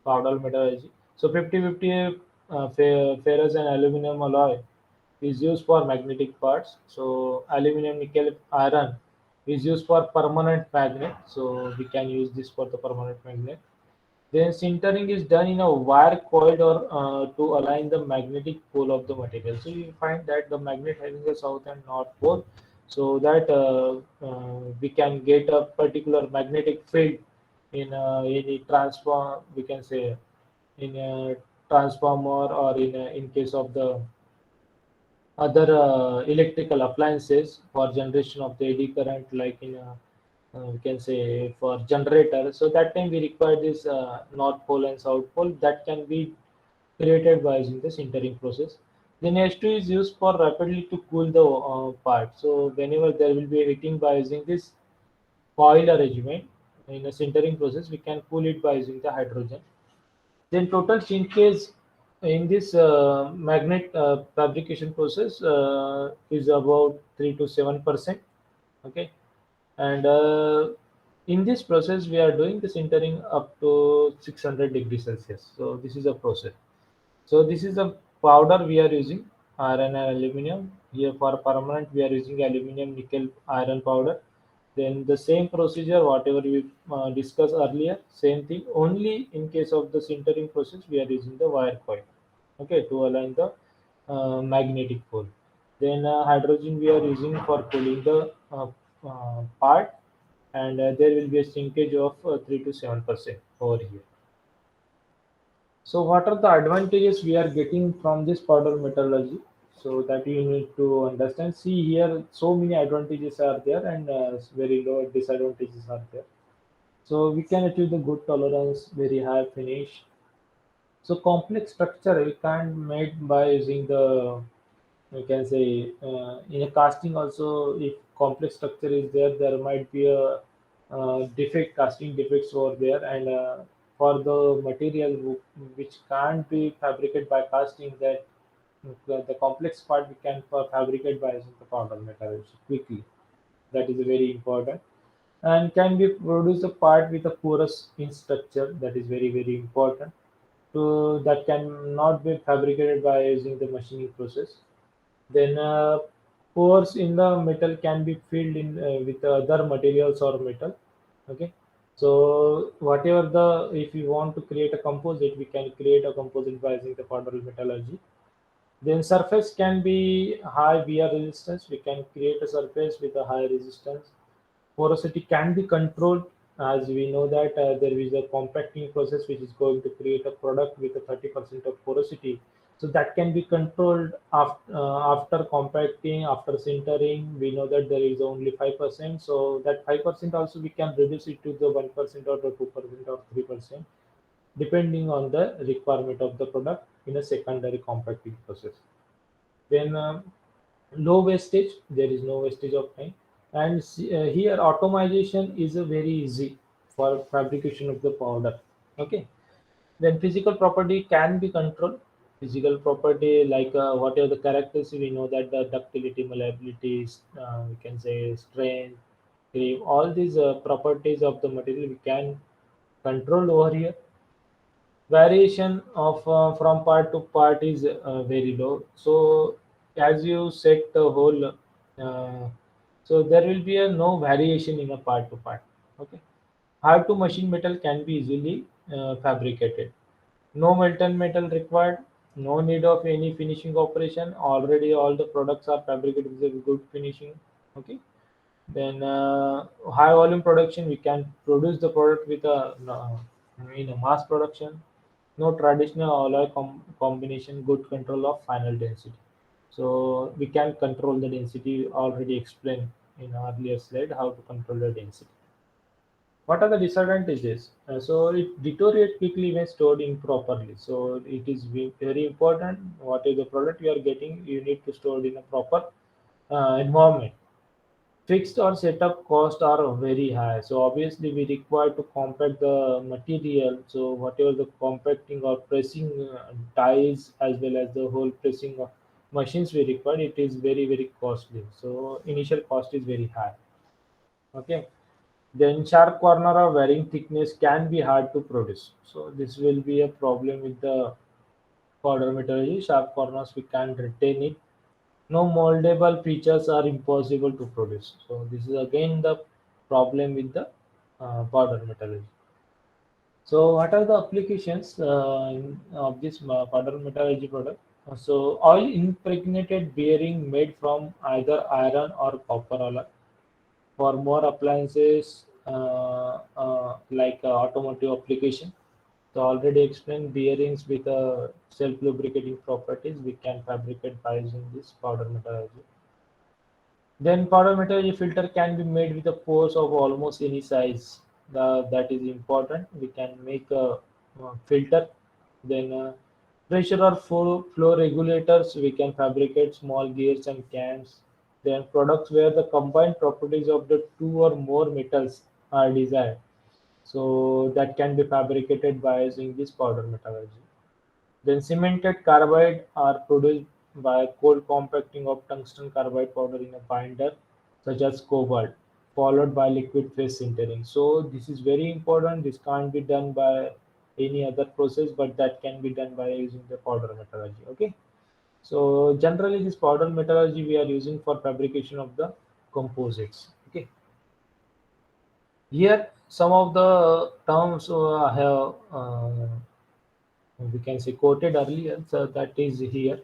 powder metallurgy. So 50-50 ferrous and aluminum alloy. is used for magnetic parts. So aluminum, nickel, iron is used for permanent magnet. So we can use this for the permanent magnet. Then sintering is done in a wire coil or to align the magnetic pole of the material. So you find that the magnet having a south and north pole, so that we can get a particular magnetic field in any transform. We can say in a transformer or in case of the other electrical appliances for generation of the eddy current, like in a we can say for generator. So that time we require this north pole and south pole that can be created by using the sintering process. Then H2 is used for rapidly to cool the part. So whenever there will be heating by using this coil arrangement in a sintering process, we can cool it by using the hydrogen. Then total shrinkage in this magnet fabrication process is about 3 to 7%. Okay, and in this process we are doing the sintering up to 600 degrees Celsius. So this is a process. So this is the powder we are using, iron and aluminum. Here for permanent we are using aluminum, nickel, iron powder. Then the same procedure, whatever we discussed earlier, same thing. Only in case of the sintering process, we are using the wire coil, okay, to align the magnetic pole. Then hydrogen we are using for cooling the part, and there will be a shrinkage of 3 to 7% over here. So what are the advantages we are getting from this powder metallurgy? So that you need to understand. See here, so many advantages are there and very low disadvantages are there. So we can achieve the good tolerance, very high finish. So complex structure we can't made by using the, we can say, in a casting also, if complex structure is there, there might be a defect, casting defects over there, and for the material which can't be fabricated by casting, that the complex part we can fabricate by using the powder metal quickly. That is very important, and can be produce a part with a porous in structure. That is very important. So that can not be fabricated by using the machining process. Then pores in the metal can be filled in with other materials or metal. Okay. So whatever the, if you want to create a composite, we can create a composite by using the powder metallurgy. Then surface can be high wear resistance. We can create a surface with a high resistance. Porosity can be controlled, as we know that there is a compacting process which is going to create a product with a 30% of porosity. So that can be controlled after compacting, after sintering. We know that there is only 5%. So that 5% also we can reduce it to the 1% or the 2% or 3%, depending on the requirement of the product in a secondary compacting process. Then low wastage, there is no wastage of time, and here automation is a very easy for fabrication of the powder. Okay. Then physical property can be controlled. Physical property like whatever the characteristics, we know that the ductility, malleability, we can say strength, grip, all these properties of the material we can control over here. Variation of from part to part is very low. So as you set the whole, so there will be a no variation in a part to part. Okay. Hard to machine metal can be easily fabricated. No molten metal required. No need of any finishing operation. Already all the products are fabricated with a good finishing. Okay. Then high volume production, we can produce the product with a in a mass production. No traditional alloy combination, good control of final density. So we can control the density. Already explained in earlier slide how to control the density. What are the disadvantages? So it deteriorates quickly when stored improperly. So it is very important. What is the product you are getting? You need to store it in a proper environment. Fixed or setup costs are very high. So obviously we require to compact the material. So whatever the compacting or pressing dies, as well as the whole pressing of machines we require, it is very costly. So initial cost is very high. Okay. Then sharp corner or varying thickness can be hard to produce. So this will be a problem with the powder metallurgy. Sharp corners we can't retain it. No moldable features are impossible to produce. So this is again the problem with the powder metallurgy. So what are the applications of this powder metallurgy product? So oil impregnated bearing made from either iron or copper alloy for more appliances like automotive application. So already explained bearings with self-lubricating properties we can fabricate by using this powder metallurgy. Then powder metallurgy filter can be made with a pores of almost any size. That is important. We can make a filter. Then pressure or flow regulators. We can fabricate small gears and cams. Then products where the combined properties of the two or more metals are desired. So that can be fabricated by using this powder metallurgy. Then cemented carbide are produced by cold compacting of tungsten carbide powder in a binder such as cobalt, followed by liquid phase sintering. So this is very important. This can't be done by any other process, but that can be done by using the powder metallurgy. Okay. So generally this powder metallurgy we are using for fabrication of the composites. Okay. Here some of the terms I have we can say quoted earlier. So that is here.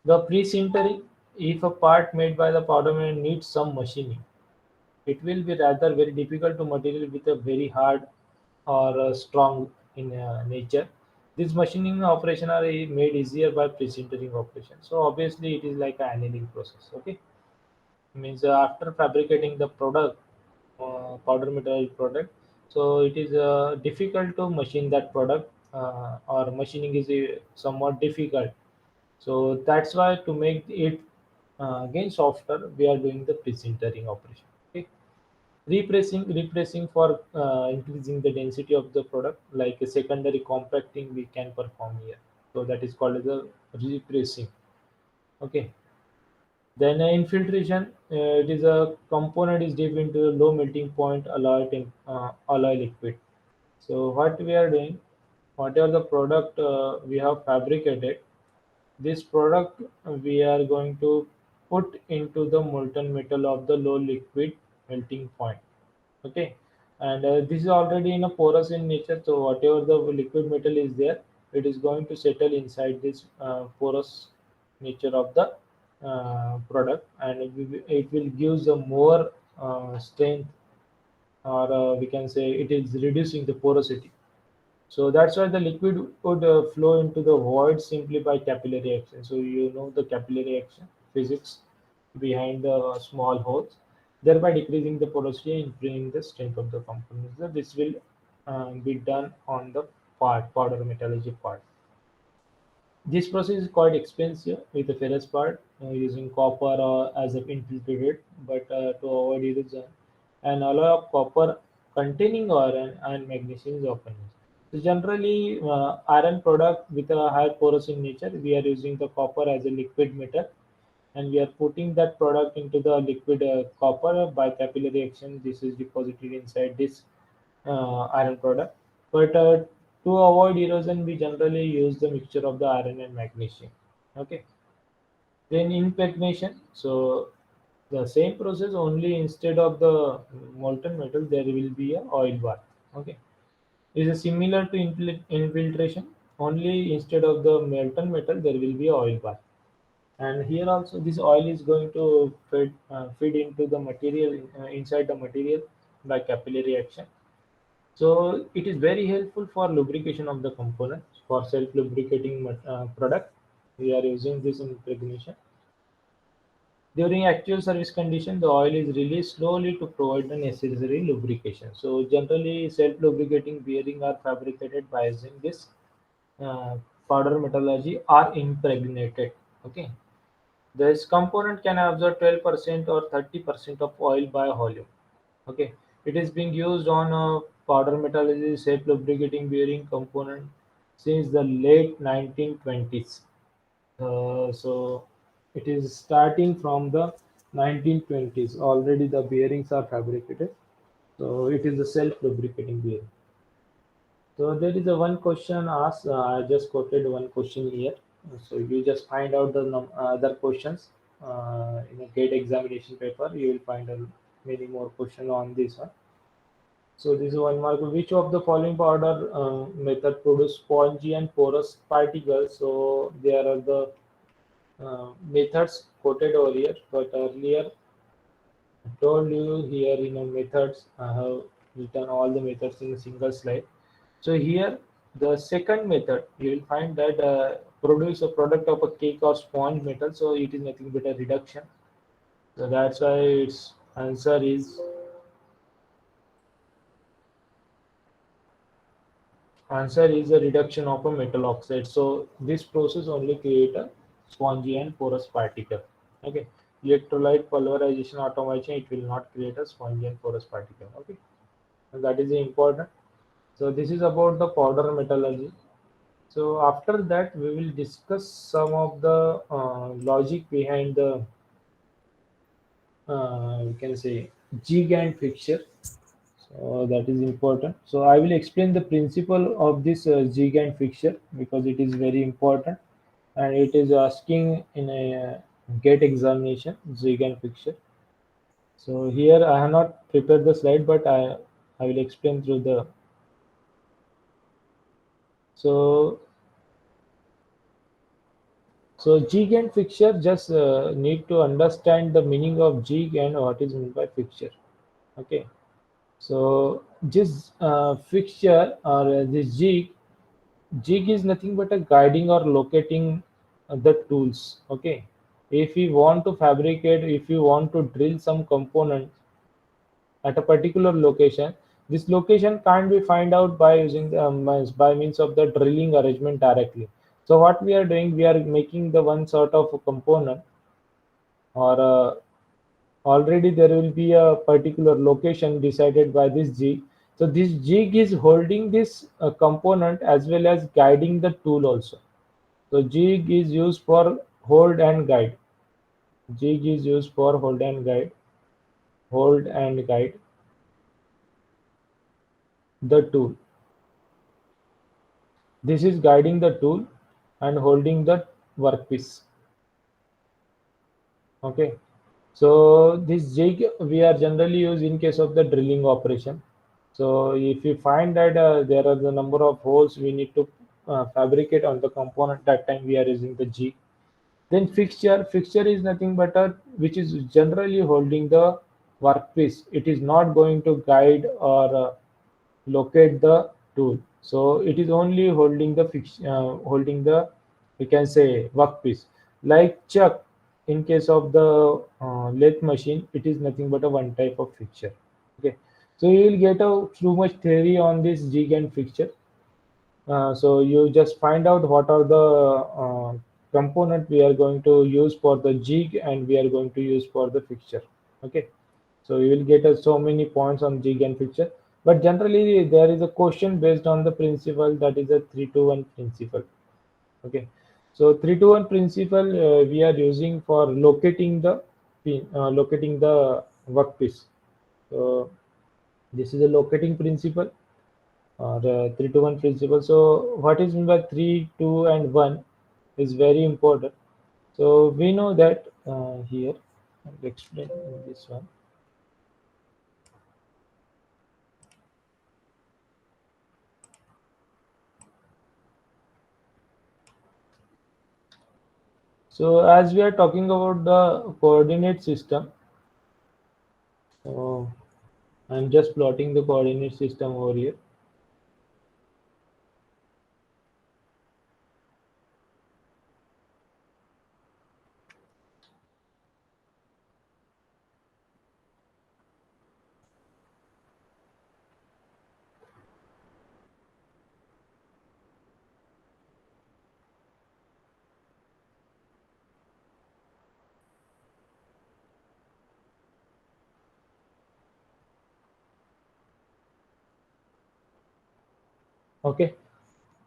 The pre-sintering, if a part made by the powder mill needs some machining, it will be rather very difficult to material with a very hard or strong in nature. This machining operation are made easier by pre-sintering operation. So obviously it is like an annealing process. Okay, means after fabricating the product, powder metal product, so it is difficult to machine that product or machining is somewhat difficult, so that's why to make it again softer, we are doing the pre-sintering operation. Okay. Repressing for increasing the density of the product, like a secondary compacting, we can perform here. So that is called as a repressing. Okay. Then infiltration, it is a component is deep into the low melting point alloy liquid. So what we are doing, whatever the product we have fabricated, this product we are going to put into the molten metal of the low liquid melting point. Okay, and this is already in a porous in nature. So whatever the liquid metal is there, it is going to settle inside this porous nature of the product, and it will give the more strength, or we can say it is reducing the porosity. So that's why the liquid would flow into the void simply by capillary action. So you know the capillary action physics behind the small holes, thereby decreasing the porosity and improving the strength of the components. So this will be done on the powder metallurgy part. This process is quite expensive with the ferrous part using copper as a infiltrated, but to avoid erosion, an alloy of copper containing iron and magnesium is often used. So generally, iron product with a high porous in nature, we are using the copper as a liquid metal, and we are putting that product into the liquid copper by capillary action. This is deposited inside this iron product. But to avoid erosion, we generally use the mixture of the iron and magnesium. Okay. Then impregnation. So the same process, only instead of the molten metal, there will be a oil bath. Okay. It is similar to infiltration. Only instead of the molten metal, there will be a oil bath. And here also, this oil is going to feed into the material inside the material by capillary action. So it is very helpful for lubrication of the components for self-lubricating product. We are using this in impregnation. During actual service condition, the oil is released slowly to provide the necessary lubrication. So generally, self-lubricating bearing are fabricated by using this uh, powder metallurgy are impregnated. Okay, this component can absorb 12% or 30% of oil by volume. Okay, it is being used on a powder metallurgy self lubricating bearing component since the late 1920s. So it is starting from the 1920s. Already the bearings are fabricated. So it is a self lubricating bearing. So there is a one question asked. I just quoted one question here. So you just find out the other questions. in a GATE examination paper. You will find many more questions on this one. So this is one mark. Which of the following powder method produce spongy and porous particles? So there are the methods quoted over here, but earlier I told you here in a methods I have written all the methods in a single slide. So here the second method you will find that produce a product of a cake or sponge metal. So it is nothing but a reduction. So that's why its answer is a reduction of a metal oxide. So this process only create a spongy and porous particle. Okay. Electrolyte pulverization automation, it will not create a spongy and porous particle. Okay. And that is important. So this is about the powder metallurgy. So after that, we will discuss some of the logic behind the we can say jig and fixture. So that is important. So I will explain the principle of this jig and fixture because it is very important and it is asking in a GATE examination jig and fixture. So here I have not prepared the slide, but I will explain through the. So so jig and fixture just need to understand the meaning of jig and what is meant by fixture. Okay. So this fixture or this jig is nothing but a guiding or locating the tools. Okay. If you want to fabricate, if you want to drill some component at a particular location, this location can't be find out by using the by means of the drilling arrangement directly. So what we are doing, we are making the one sort of a component or already there will be a particular location decided by this jig. So this jig is holding this component as well as guiding the tool also. So jig is used for hold and guide. Jig is used for hold and guide the tool. This is guiding the tool and holding the workpiece. Okay. So this jig we are generally use in case of the drilling operation. So if you find that there are the number of holes we need to fabricate on the component, that time we are using the jig. Then fixture is nothing but a which is generally holding the workpiece. It is not going to guide or locate the tool. So it is only holding the we can say workpiece. Like chuck in case of the lathe machine, it is nothing but a one type of fixture. Okay, so you will get a too much theory on this jig and fixture. So you just find out what are the component we are going to use for the jig and we are going to use for the fixture. Okay, so you will get so many points on jig and fixture. But generally there is a question based on the principle that is a 3-to-1 principle. Okay, so 3-to-1 principle we are using for locating the workpiece. So this is a locating principle or 3-to-1 principle. So what is meant by 3, 2, and 1 is very important. So we know that here, I'll explain this one. So as we are talking about the coordinate system, so I'm just plotting the coordinate system over here. Okay.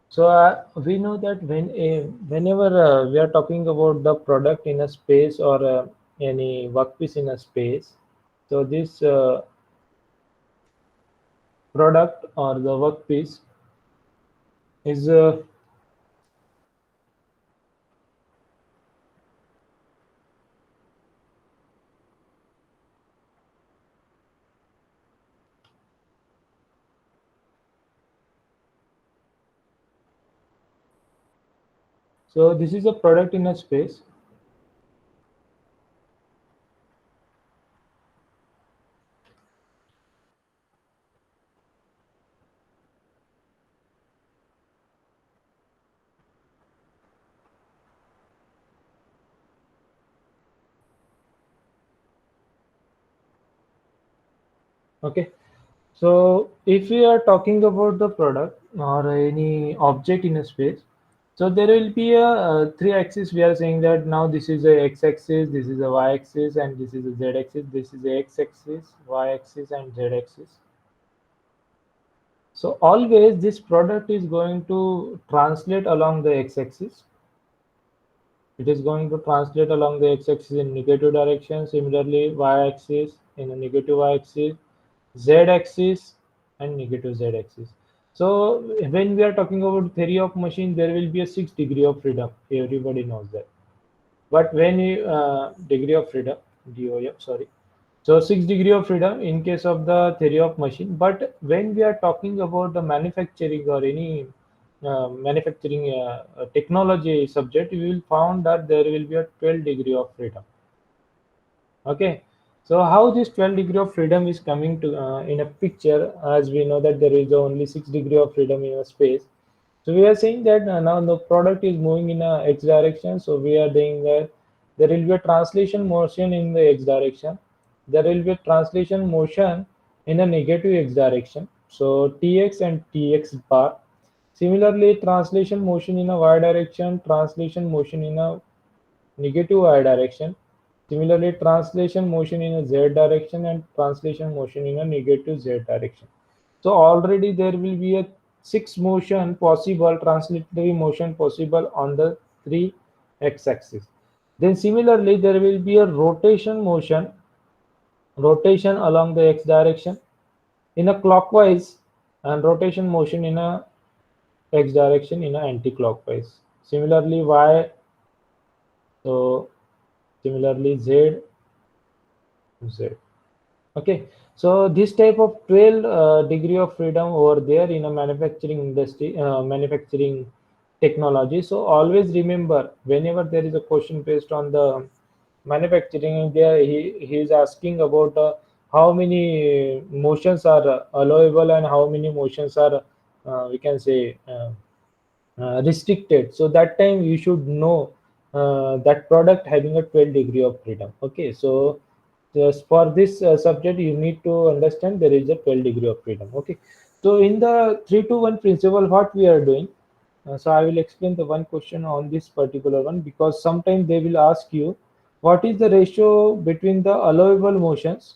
So we know that whenever we are talking about the product in a space or any workpiece in a space, so this product or the workpiece is So this is a product in a space. Okay. So if we are talking about the product or any object in a space, so there will be a three axis. We are saying that now this is a x-axis, this is a y-axis, and this is a z-axis. This is a x-axis, y-axis, and z-axis. So always this product is going to translate along the x-axis. It is going to translate along the x-axis in negative direction. Similarly, y-axis in a negative y-axis, z-axis and negative z-axis. So when we are talking about theory of machine, there will be a 6 degree of freedom. Everybody knows that. But when you degree of freedom, DOF, sorry. So 6 degree of freedom in case of the theory of machine. But when we are talking about the manufacturing or any manufacturing technology subject, you will found that there will be a 12 degree of freedom. Okay, so how this 12 degree of freedom is coming to in a picture, as we know that there is only 6 degree of freedom in a space. So we are saying that now the product is moving in a x direction. So we are doing that there will be a translation motion in the x direction. There will be a translation motion in a negative x direction. So tx and tx bar. Similarly, translation motion in a y direction, translation motion in a negative y direction. Similarly, translation motion in a z direction and translation motion in a negative z direction. So already there will be a six motion possible, translatory motion possible on the three x-axis. Then similarly, there will be a rotation motion, rotation along the x direction in a clockwise and rotation motion in a x direction in a anti-clockwise. Similarly, y, so similarly z. Okay, so this type of 12 degree of freedom over there in a manufacturing industry, manufacturing technology. So always remember, whenever there is a question based on the manufacturing, there he is asking about how many motions are allowable and how many motions are we can say restricted. So that time you should know that product having a 12 degree of freedom. Okay, so just for this subject you need to understand there is a 12 degree of freedom. Okay, so in the 3 to 1 principle what we are doing, so I will explain the one question on this particular one, because sometimes they will ask you what is the ratio between the allowable motions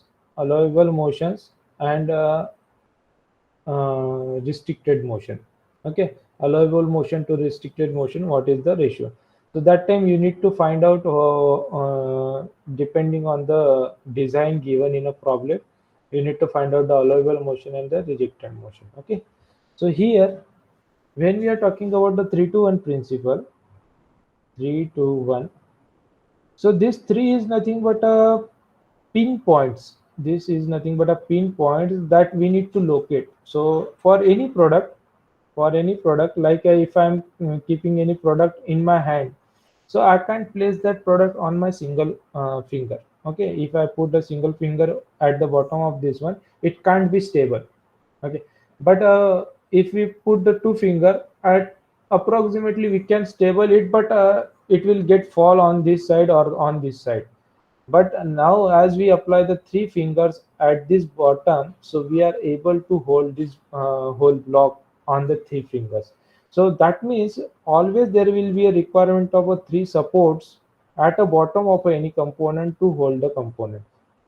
and restricted motion. Okay, allowable motion to restricted motion, what is the ratio? So that time you need to find out depending on the design given in a problem, you need to find out the allowable motion and the rejected motion. Okay, so here when we are talking about the 3 to 1 principle, 3 to 1, so this 3 is nothing but a pinpoints. This is nothing but a pinpoint that we need to locate. So for any product, like if I'm keeping any product in my hand, so I can't place that product on my single finger. Okay, if I put a single finger at the bottom of this one, it can't be stable. Okay, but if we put the two finger at approximately, we can stable it, but it will get fall on this side or on this side. But now as we apply the three fingers at this bottom, so we are able to hold this whole block on the three fingers. So that means always there will be a requirement of a three supports at the bottom of any component to hold the component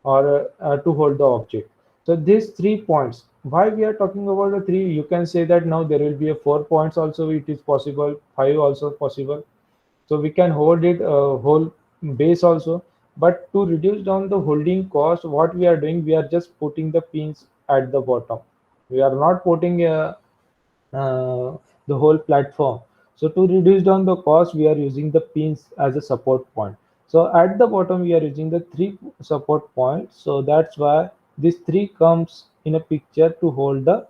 or to hold the object. So these 3 points, why we are talking about the three, you can say that now there will be a 4 points also, it is possible, five also possible. So we can hold it whole base also. But to reduce down the holding cost, what we are doing, we are just putting the pins at the bottom. We are not putting the whole platform. So to reduce down the cost, we are using the pins as a support point. So at the bottom, we are using the three support points. So that's why this three comes in a picture to hold the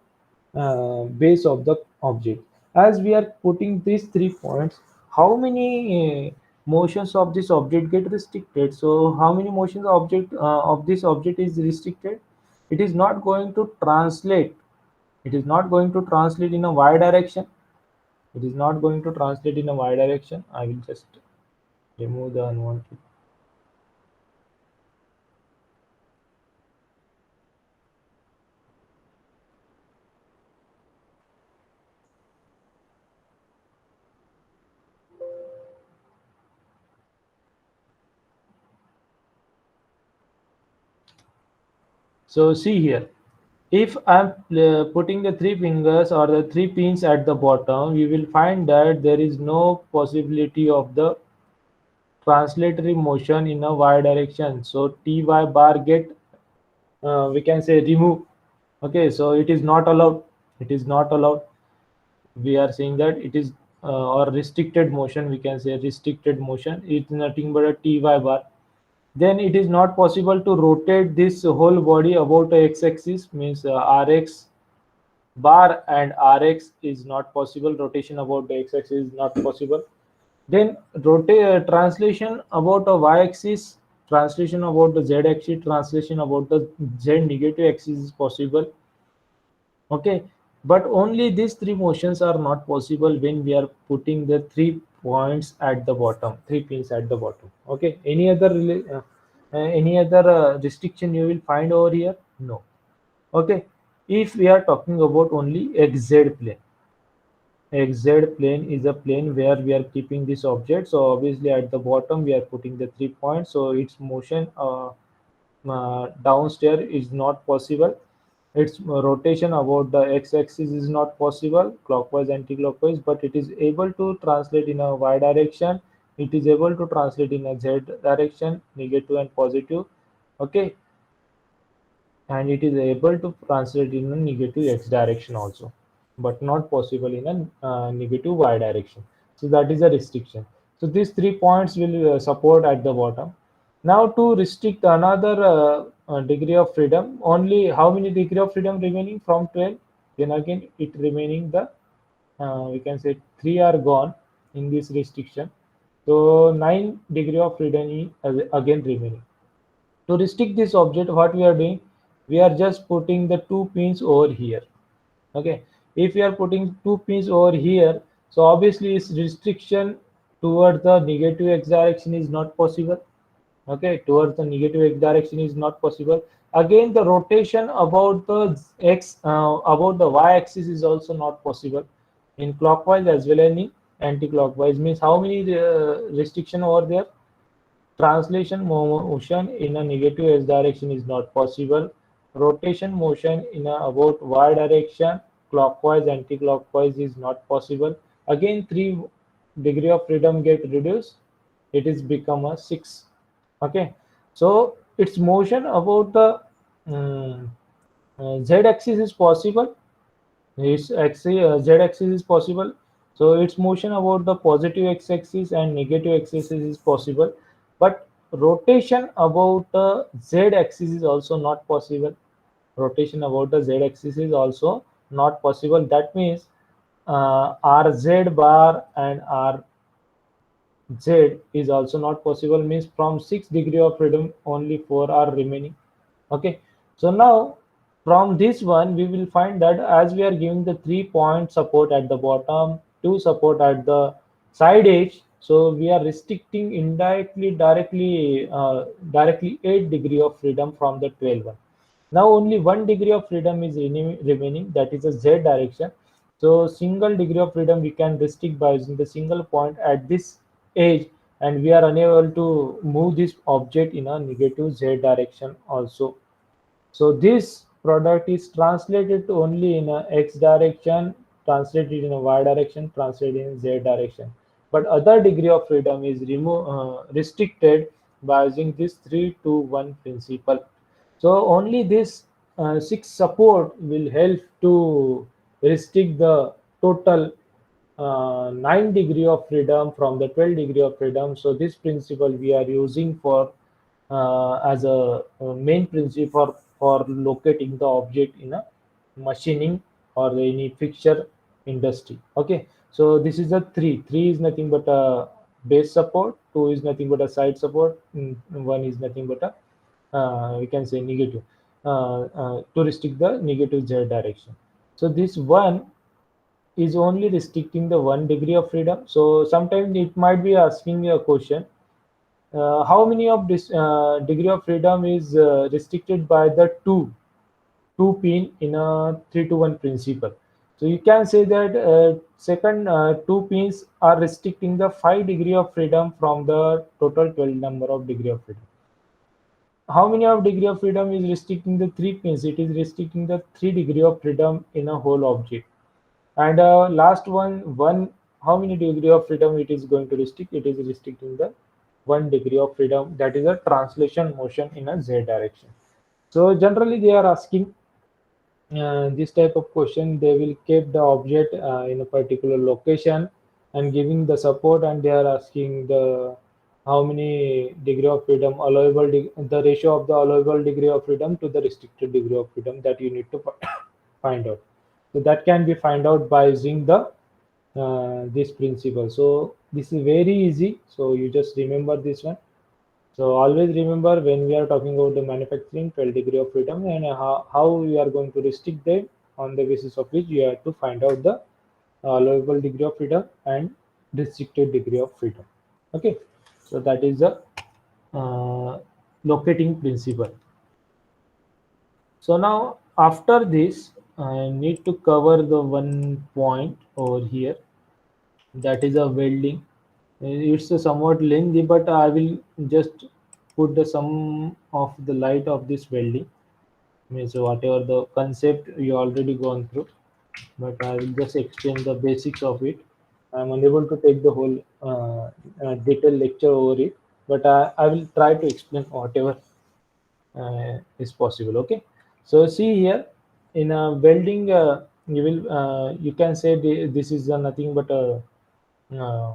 base of the object. As we are putting these 3 points, how many motions of this object get restricted. So how many motions of this object is restricted? It is not going to translate. It is not going to translate in a y direction. It is not going to translate in a y direction. I will just remove the unwanted. So see here, if I'm putting the three fingers or the three pins at the bottom, we will find that there is no possibility of the translatory motion in a y direction. So ty bar get, we can say, remove. Okay, so it is not allowed. It is not allowed. We are saying that it is or restricted motion. We can say restricted motion. It's nothing but a ty bar. Then it is not possible to rotate this whole body about the x-axis, means rx bar and rx is not possible. Rotation about the x-axis is not possible. Then rotate translation about the y-axis, translation about the z-axis, translation about the z negative axis is possible. Okay, but only these three motions are not possible when we are putting the 3 points at the bottom, 3 pins at the bottom. Okay, any other restriction you will find over here? No. Okay, if we are talking about only xz plane, xz plane is a plane where we are keeping this object. So obviously at the bottom we are putting the 3 points, so its motion downstairs is not possible. Its rotation about the x-axis is not possible, clockwise, anti-clockwise, but it is able to translate in a y direction. It is able to translate in a z direction, negative and positive. Okay, and it is able to translate in a negative x direction also, but not possible in a negative y direction. So that is a restriction. So these 3 points will support at the bottom. Now to restrict another degree of freedom, only how many degree of freedom remaining from 12? Then again it remaining the we can say 3 are gone in this restriction. So 9 degree of freedom is again remaining. To restrict this object, what we are doing, we are just putting the 2 pins over here. Okay, if we are putting 2 pins over here, so obviously its restriction towards the negative x direction is not possible. Okay, towards the negative x direction is not possible. Again, the rotation about the about the y axis is also not possible in clockwise as well as in anti-clockwise. Means how many restriction over there? Translation motion in a negative x direction is not possible. Rotation motion in a about y direction, clockwise, anti-clockwise is not possible. Again, 3 degree of freedom get reduced. It is become a 6. Okay, so its motion about the z-axis is possible. Its z-axis is possible. So its motion about the positive x-axis and negative x-axis is possible, but rotation about the z-axis is also not possible. Rotation about the z-axis is also not possible. That means rz bar and rz is also not possible. Means from 6 degree of freedom, only 4 are remaining. Okay, so now from this one we will find that as we are giving the 3 point support at the bottom, 2 support at the side edge, so we are restricting indirectly, directly 8 degree of freedom from the 12 one. Now only 1 degree of freedom is remaining, that is a z direction. So single degree of freedom we can restrict by using the single point at this edge, and we are unable to move this object in a negative z direction also. So this product is translated only in a x direction, translated in a y direction, translated in z direction. But other degree of freedom is restricted by using this 3-2-1 principle. So only this 6 support will help to restrict the total 9 degree of freedom from the 12 degree of freedom. So this principle we are using for as a main principle for locating the object in a machining or any fixture industry. Okay, So this is a 3. 3 is nothing but a base support, 2 is nothing but a side support, 1 is nothing but a we can say negative to restrict the negative z direction. So this one is only restricting the 1 degree of freedom. So sometimes it might be asking you a question, how many of this degree of freedom is restricted by the two pin in a 3 to 1 principle. So you can say that second two pins are restricting the 5 degree of freedom from the total 12 number of degree of freedom. How many of degree of freedom is restricting the three pins? It is restricting the 3 degree of freedom in a whole object. And last one, how many degree of freedom it is going to restrict? It is restricting the 1 degree of freedom. That is a translation motion in a z direction. So generally they are asking this type of question. They will keep the object in a particular location and giving the support, and they are asking the how many degree of freedom allowable, the ratio of the allowable degree of freedom to the restricted degree of freedom that you need to find out. So that can be find out by using the this principle. So this is very easy, so you just remember this one. So always remember, when we are talking about the manufacturing, 12 degree of freedom, and how we are going to restrict them, on the basis of which you have to find out the allowable degree of freedom and restricted degree of freedom. Okay, so that is the uh, locating principle. So now after this, I need to cover the one point over here, that is a welding. It's a somewhat lengthy, but I will just put the sum of the light of this welding. Means whatever the concept you already gone through, but I will just explain the basics of it. I'm unable to take the whole detailed lecture over it, but I will try to explain whatever is possible. Okay, so see here, in a welding, you can say this is nothing but a uh,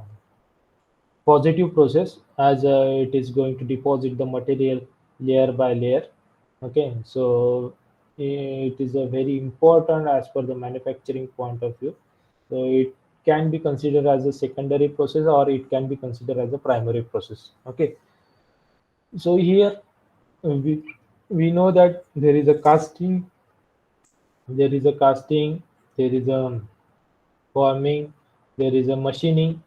positive process, as it is going to deposit the material layer by layer. Okay, so it is a very important as per the manufacturing point of view. So it can be considered as a secondary process, or it can be considered as a primary process. Okay, so here we know that there is a casting, there is a forming, there is a machining.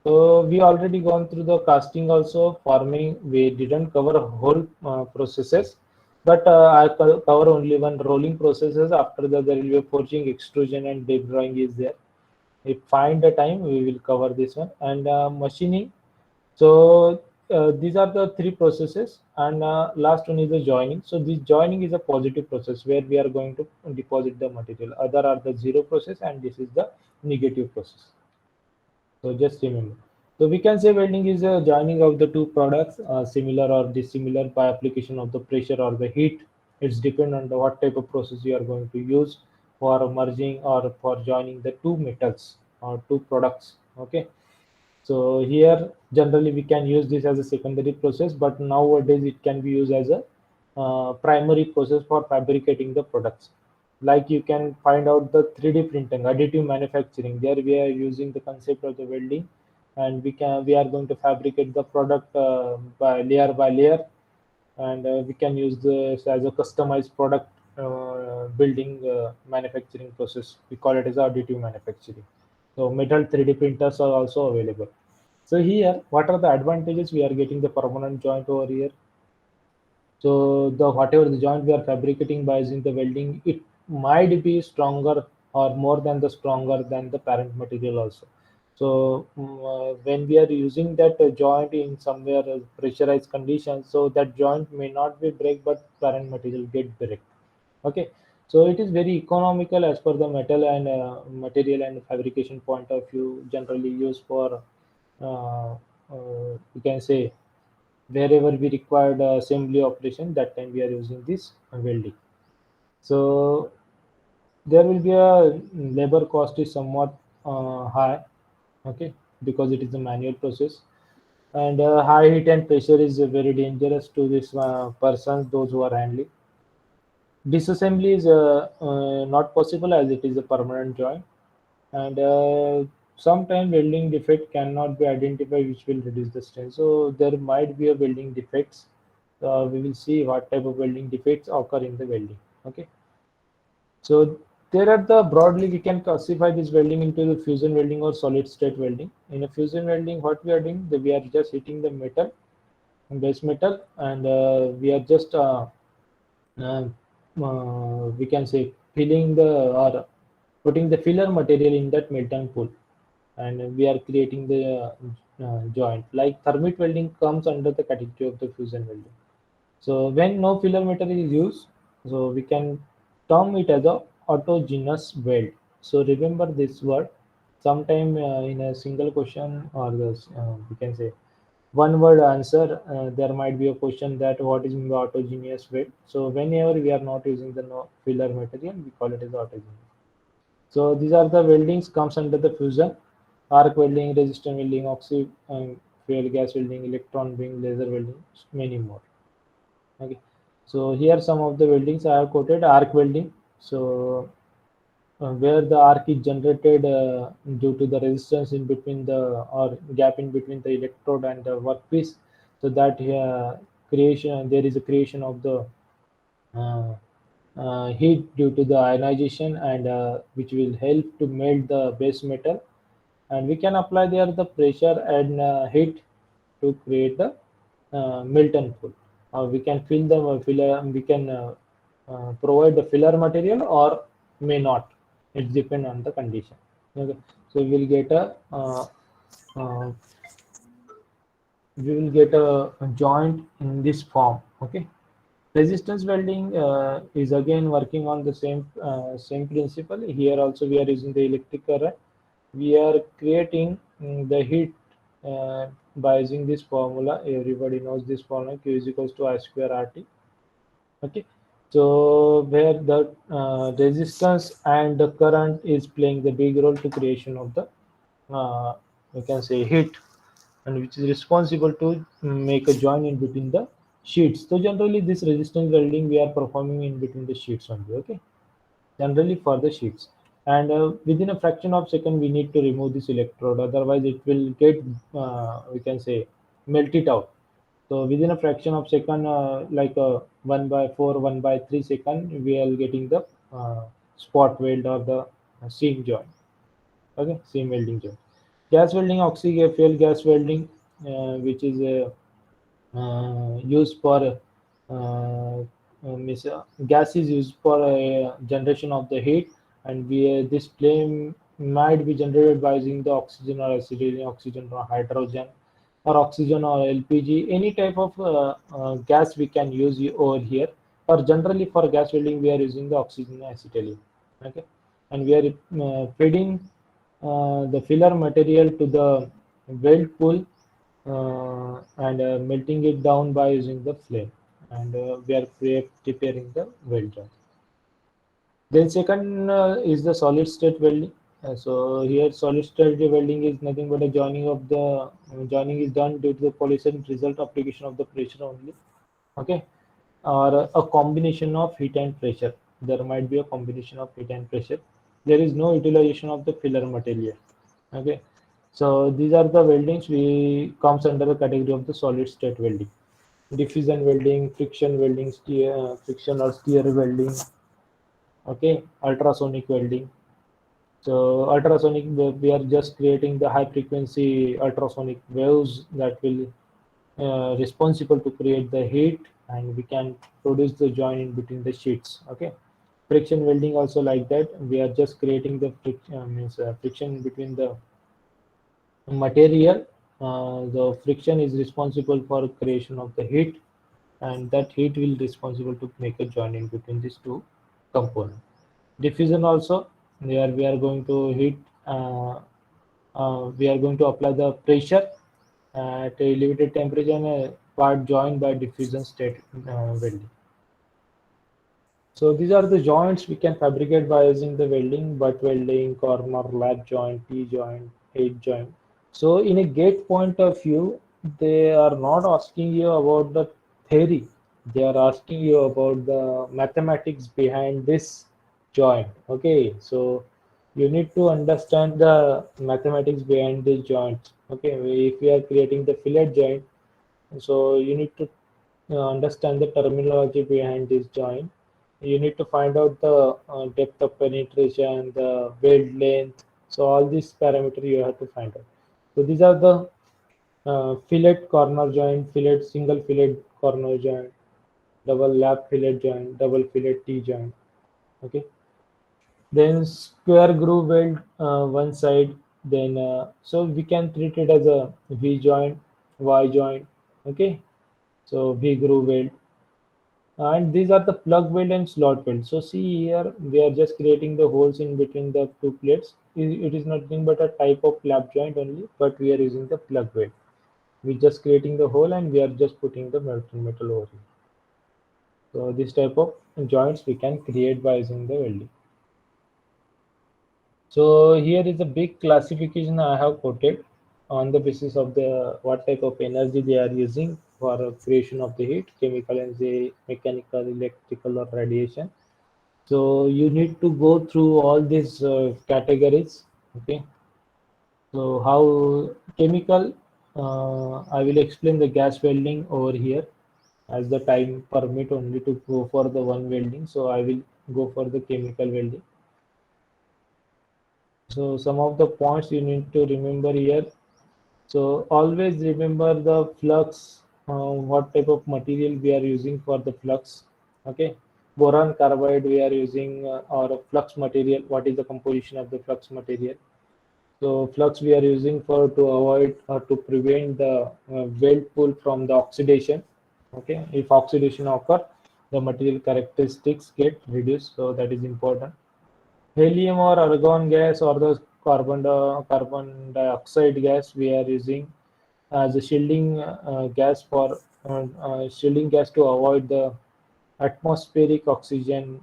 So we already gone through the casting also, forming. We didn't cover whole processes, but cover only one rolling processes. After that, there will be a forging, extrusion, and deep drawing is there. If find the time, we will cover this one, and machining. So these are the three processes, and last one is the joining. So this joining is a positive process where we are going to deposit the material. Other are the zero process, and this is the negative process. So just remember. So we can say welding is a joining of the two products, similar or dissimilar, by application of the pressure or the heat. It's depend on the what type of process you are going to use for merging or for joining the two metals or two products. Okay. So here generally we can use this as a secondary process, but nowadays it can be used as a primary process for fabricating the products. Like you can find out the 3D printing, additive manufacturing. There we are using the concept of the welding, and we are going to fabricate the product by layer, and we can use this as a customized product building manufacturing process. We call it as additive manufacturing. So metal 3D printers are also available. So here, what are the advantages? We are getting the permanent joint over here. So the whatever the joint we are fabricating by using the welding, it might be stronger or more than the stronger than the parent material also. So when we are using that joint in somewhere pressurized conditions, so that joint may not be break, but parent material get break. Okay, so it is very economical as per the metal and material and fabrication point of view. Generally used for you can say wherever we required assembly operation, that time we are using this welding. So there will be a labor cost is somewhat high. Okay, because it is a manual process, and high heat and pressure is very dangerous to this persons, those who are handling. Disassembly is not possible as it is a permanent joint, and sometimes welding defect cannot be identified, which will reduce the strength. So there might be a welding defects. We will see what type of welding defects occur in the welding. Okay. So there are the broadly we can classify this welding into the fusion welding or solid state welding. In a fusion welding, what we are doing, we are just hitting the metal, base metal, and we are just uh, we can say filling the or putting the filler material in that melting pool, and we are creating the joint. Like thermite welding comes under the category of the fusion welding. So when no filler material is used, so we can term it as a autogenous weld. So remember this word. Sometime in a single question or this, we can say one word answer, there might be a question that what is mean by autogeneous weld. So whenever we are not using the no filler material, we call it as autogeneous. So these are the weldings comes under the fusion, arc welding, resistor welding, oxy fuel gas welding, electron beam, laser welding, many more. Okay, so here some of the weldings I have quoted arc welding. So where the arc is generated due to the resistance in between the or gap in between the electrode and the workpiece, so that creation there is a creation of the uh, heat due to the ionization and which will help to melt the base metal, and we can apply there the pressure and heat to create the Milton pool. We can fill the filler. We can provide the filler material or may not. It depends on the condition. Okay. So uh, we will get a joint in this form. Okay. Resistance welding is again working on the same principle. Here also we are using the electric current. We are creating the heat by using this formula. Everybody knows this formula. Q is equals to I square RT. Okay. So where the resistance and the current is playing the big role to creation of the we can say heat, and which is responsible to make a joint in between the sheets. So generally this resistance welding we are performing in between the sheets only. Okay, generally for the sheets, and within a fraction of second we need to remove this electrode, otherwise it will get we can say melt it out. So within a fraction of second, like 1 by 4, 1 by 3 second, we are getting the spot weld or the seam joint. Okay, seam welding joint. Gas welding, fuel gas welding, which is used for gas is used for generation of the heat, and this flame might be generated by using the oxygen or acetylene, oxygen or hydrogen, or oxygen or LPG, any type of gas we can use over here. Or generally for gas welding, we are using the oxygen and acetylene. Okay, and we are feeding the filler material to the weld pool and melting it down by using the flame, and we are preparing the weld joint. Then second is the solid state welding. So here solid state welding is nothing but a joining of the joining is done due to the pollution result application of the pressure only. Okay, or a combination of heat and pressure. There might be a combination of heat and pressure. There is no utilization of the filler material. Okay, so these are the weldings we comes under the category of the solid state welding. Diffusion welding, friction welding, friction or stir welding. Okay, ultrasonic welding. So ultrasonic, we are just creating the high frequency ultrasonic waves that will responsible to create the heat, and we can produce the joint in between the sheets. Okay, friction welding also like that. We are just creating the friction between the material. The friction is responsible for creation of the heat, and that heat will responsible to make a joint in between these two components. Diffusion also, there we are going to heat. We are going to apply the pressure at a elevated temperature and a part joined by diffusion state welding. So these are the joints we can fabricate by using the welding: butt welding, corner, lap joint, T-joint, head joint. So in a gate point of view, they are not asking you about the theory. They are asking you about the mathematics behind this joint. Okay, so you need to understand the mathematics behind the joints. Okay, if we are creating the fillet joint, so you need to understand the terminology behind this joint. You need to find out the depth of penetration, the weld length. So all these parameters you have to find out. So these are the fillet corner joint, fillet single fillet corner joint, double lap fillet joint, double fillet T joint. Okay. Then square groove weld one side. Then so we can treat it as a V joint, Y joint. Okay. So V groove weld. And these are the plug weld and slot weld. So see here, we are just creating the holes in between the two plates. It is nothing but a type of lap joint only, but we are using the plug weld. We're just creating the hole and we are just putting the metal over here. So this type of joints we can create by using the welding. So here is a big classification I have quoted on the basis of the what type of energy they are using for creation of the heat, chemical energy, mechanical, electrical, or radiation. So you need to go through all these categories. Okay. So how chemical, I will explain the gas welding over here as the time permit only to go for the one welding. So I will go for the chemical welding. So some of the points you need to remember here. So always remember the flux, what type of material we are using for the flux. Okay. Boron carbide we are using or a flux material. What is the composition of the flux material? So flux we are using for to avoid or to prevent the weld pool from the oxidation. Okay, if oxidation occur, the material characteristics get reduced. So that is important. Helium or argon gas or the carbon dioxide gas we are using as a shielding gas for shielding gas to avoid the atmospheric oxygen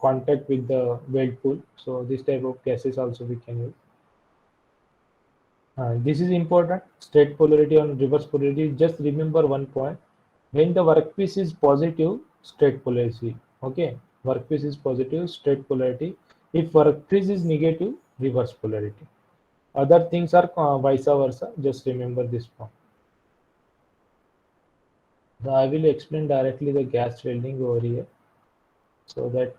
contact with the weld pool. So this type of gases also we can use. This is important. Straight polarity and reverse polarity. Just remember one point. When the workpiece is positive, straight polarity. Okay. Workpiece is positive, straight polarity. If workpiece is negative, reverse polarity. Other things are vice versa. Just remember this point. So I will explain directly the gas welding over here so that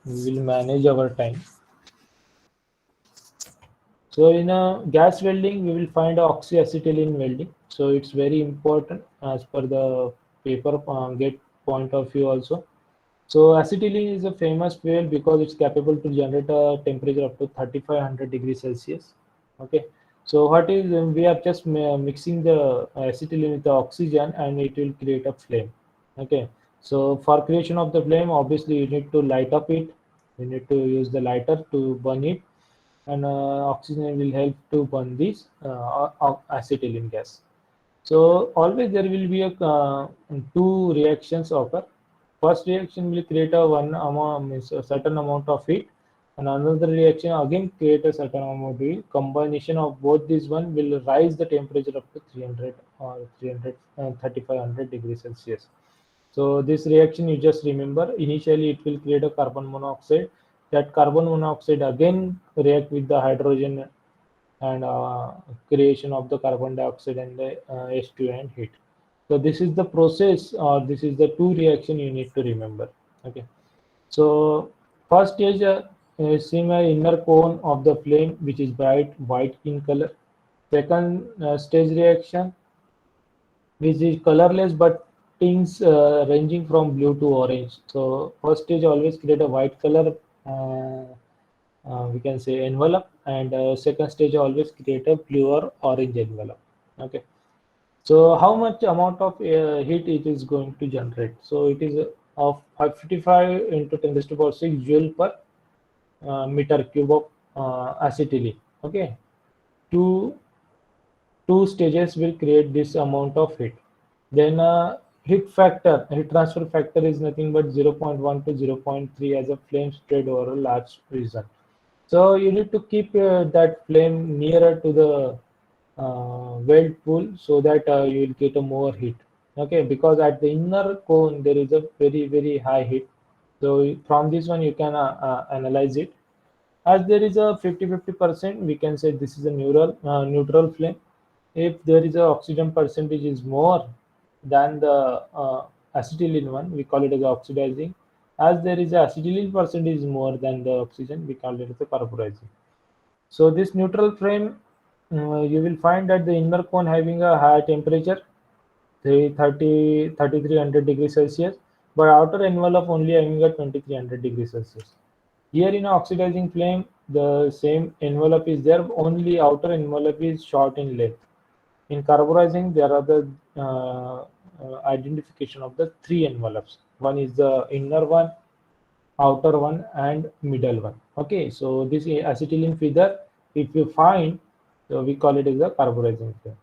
we will manage our time. So in a gas welding, we will find oxyacetylene welding. So it's very important as per the paper get point of view also. So acetylene is a famous fuel because it's capable to generate a temperature up to 3500 degrees Celsius. Okay. So what is we are just mixing the acetylene with the oxygen and it will create a flame. Okay. So for creation of the flame, obviously you need to light up it. You need to use the lighter to burn it and oxygen will help to burn this acetylene gas. So always there will be a two reactions occur. First reaction will create a one amount means a certain amount of heat, and another reaction again create a certain amount of heat. Combination of both these one will rise the temperature up to 300 or 300 3500 degrees Celsius. So this reaction you just remember initially it will create a carbon monoxide. That carbon monoxide again react with the hydrogen and creation of the carbon dioxide and the H2 and heat. So this is the process or this is the two reaction you need to remember. Okay. So first stage is seeing an inner cone of the flame which is bright white in color. Second stage reaction which is colorless but tints ranging from blue to orange. So first stage always create a white color uh, we can say envelope and second stage always create a blue or orange envelope. Okay. So how much amount of heat it is going to generate? So it is of 55 into 10 raised to power 6 joule per meter cube of acetylene. Okay. Two two stages will create this amount of heat. Then heat transfer factor is nothing but 0.1 to 0.3 as a flame spread over a large region. So you need to keep that flame nearer to the weld pool so that you will get a more heat. Okay, because at the inner cone there is a very high heat. So from this one you can analyze it. As there is a 50-50%, we can say this is a neutral flame. If there is a oxygen percentage is more than the acetylene one, we call it as oxidizing. As there is a acetylene percentage more than the oxygen, we call it as a carburizing. So this neutral frame, you will find that the inner cone having a high temperature, 3300 degrees Celsius, but outer envelope only having a 2300 degrees Celsius. Here in oxidizing flame, the same envelope is there, only outer envelope is short in length. In carburizing, there are the identification of the three envelopes. One is the inner one, outer one, and middle one. Okay, so this acetylene feather, if you find, so we call it as a carburizing flame.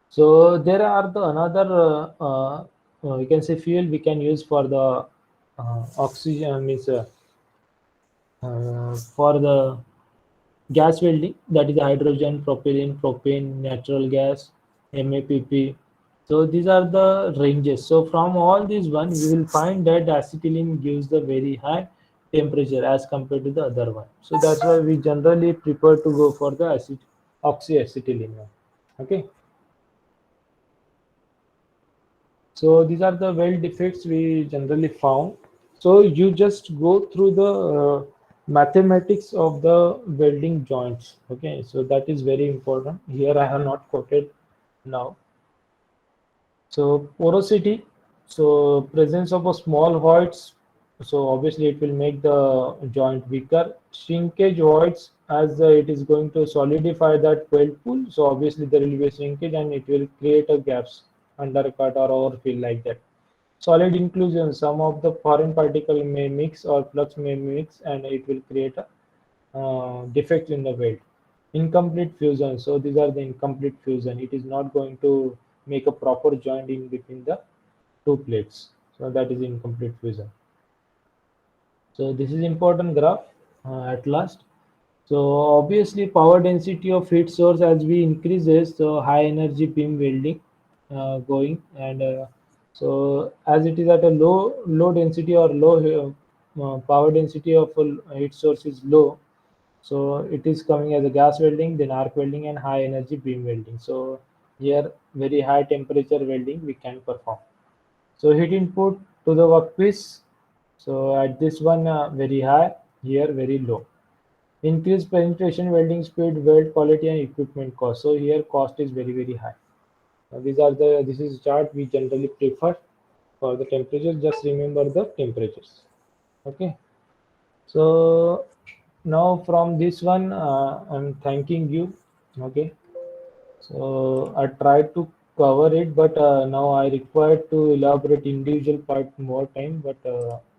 So there are the another we can say fuel we can use for the oxygen means for the gas welding, that is hydrogen, propylene, propane, natural gas, MAPP. So these are the ranges. So from all these one, we will find that acetylene gives the very high temperature as compared to the other one. So that's why we generally prefer to go for the oxyacetylene one. Okay. So these are the weld defects we generally found. So you just go through the mathematics of the welding joints. Okay, so that is very important. Here I have not quoted now. So porosity, so presence of a small voids, so obviously it will make the joint weaker. Shrinkage voids, as it is going to solidify that weld pool, so obviously there will be a shrinkage and it will create a gaps, undercut or overfill like that. Solid inclusion, some of the foreign particle may mix or flux may mix and it will create a defect in the weld. Incomplete fusion, so these are the incomplete fusion. It is not going to make a proper joint in between the two plates. So that is incomplete fusion. So this is important graph at last. So obviously power density of heat source as we increases, so high energy beam welding going, and so as it is at a low density or low power density of a heat source is low, so it is coming as a gas welding, then arc welding and high energy beam welding. So here very high temperature welding we can perform. So heat input to the workpiece. So at this one very high, here very low. Increased penetration, welding speed, weld quality, and equipment cost. So here cost is very high. These are the this is chart we generally prefer for the temperatures. Just remember the temperatures. Okay. So now from this one, I'm thanking you. Okay. So I tried to cover it, but now I require to elaborate individual part more time. But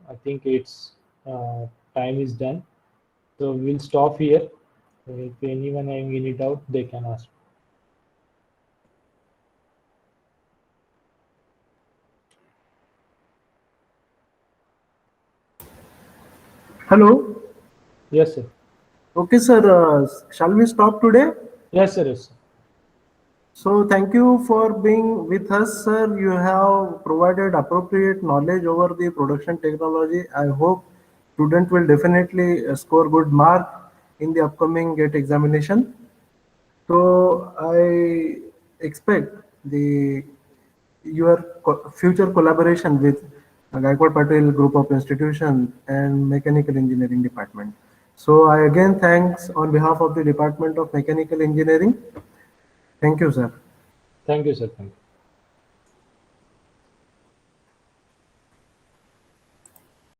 I think it's time is done. So we'll stop here. If anyone having any doubt, they can ask. Hello. Yes, sir. Okay, sir. Shall we stop today? Yes, sir. Yes, sir. So thank you for being with us, sir. You have provided appropriate knowledge over the production technology. I hope student will definitely score good mark in the upcoming GATE examination. So I expect the your future collaboration with Gaikwad Patel Group of Institution and Mechanical Engineering Department. So I again thanks on behalf of the Department of Mechanical Engineering. Thank you, sir. Thank you, sir. Thank you.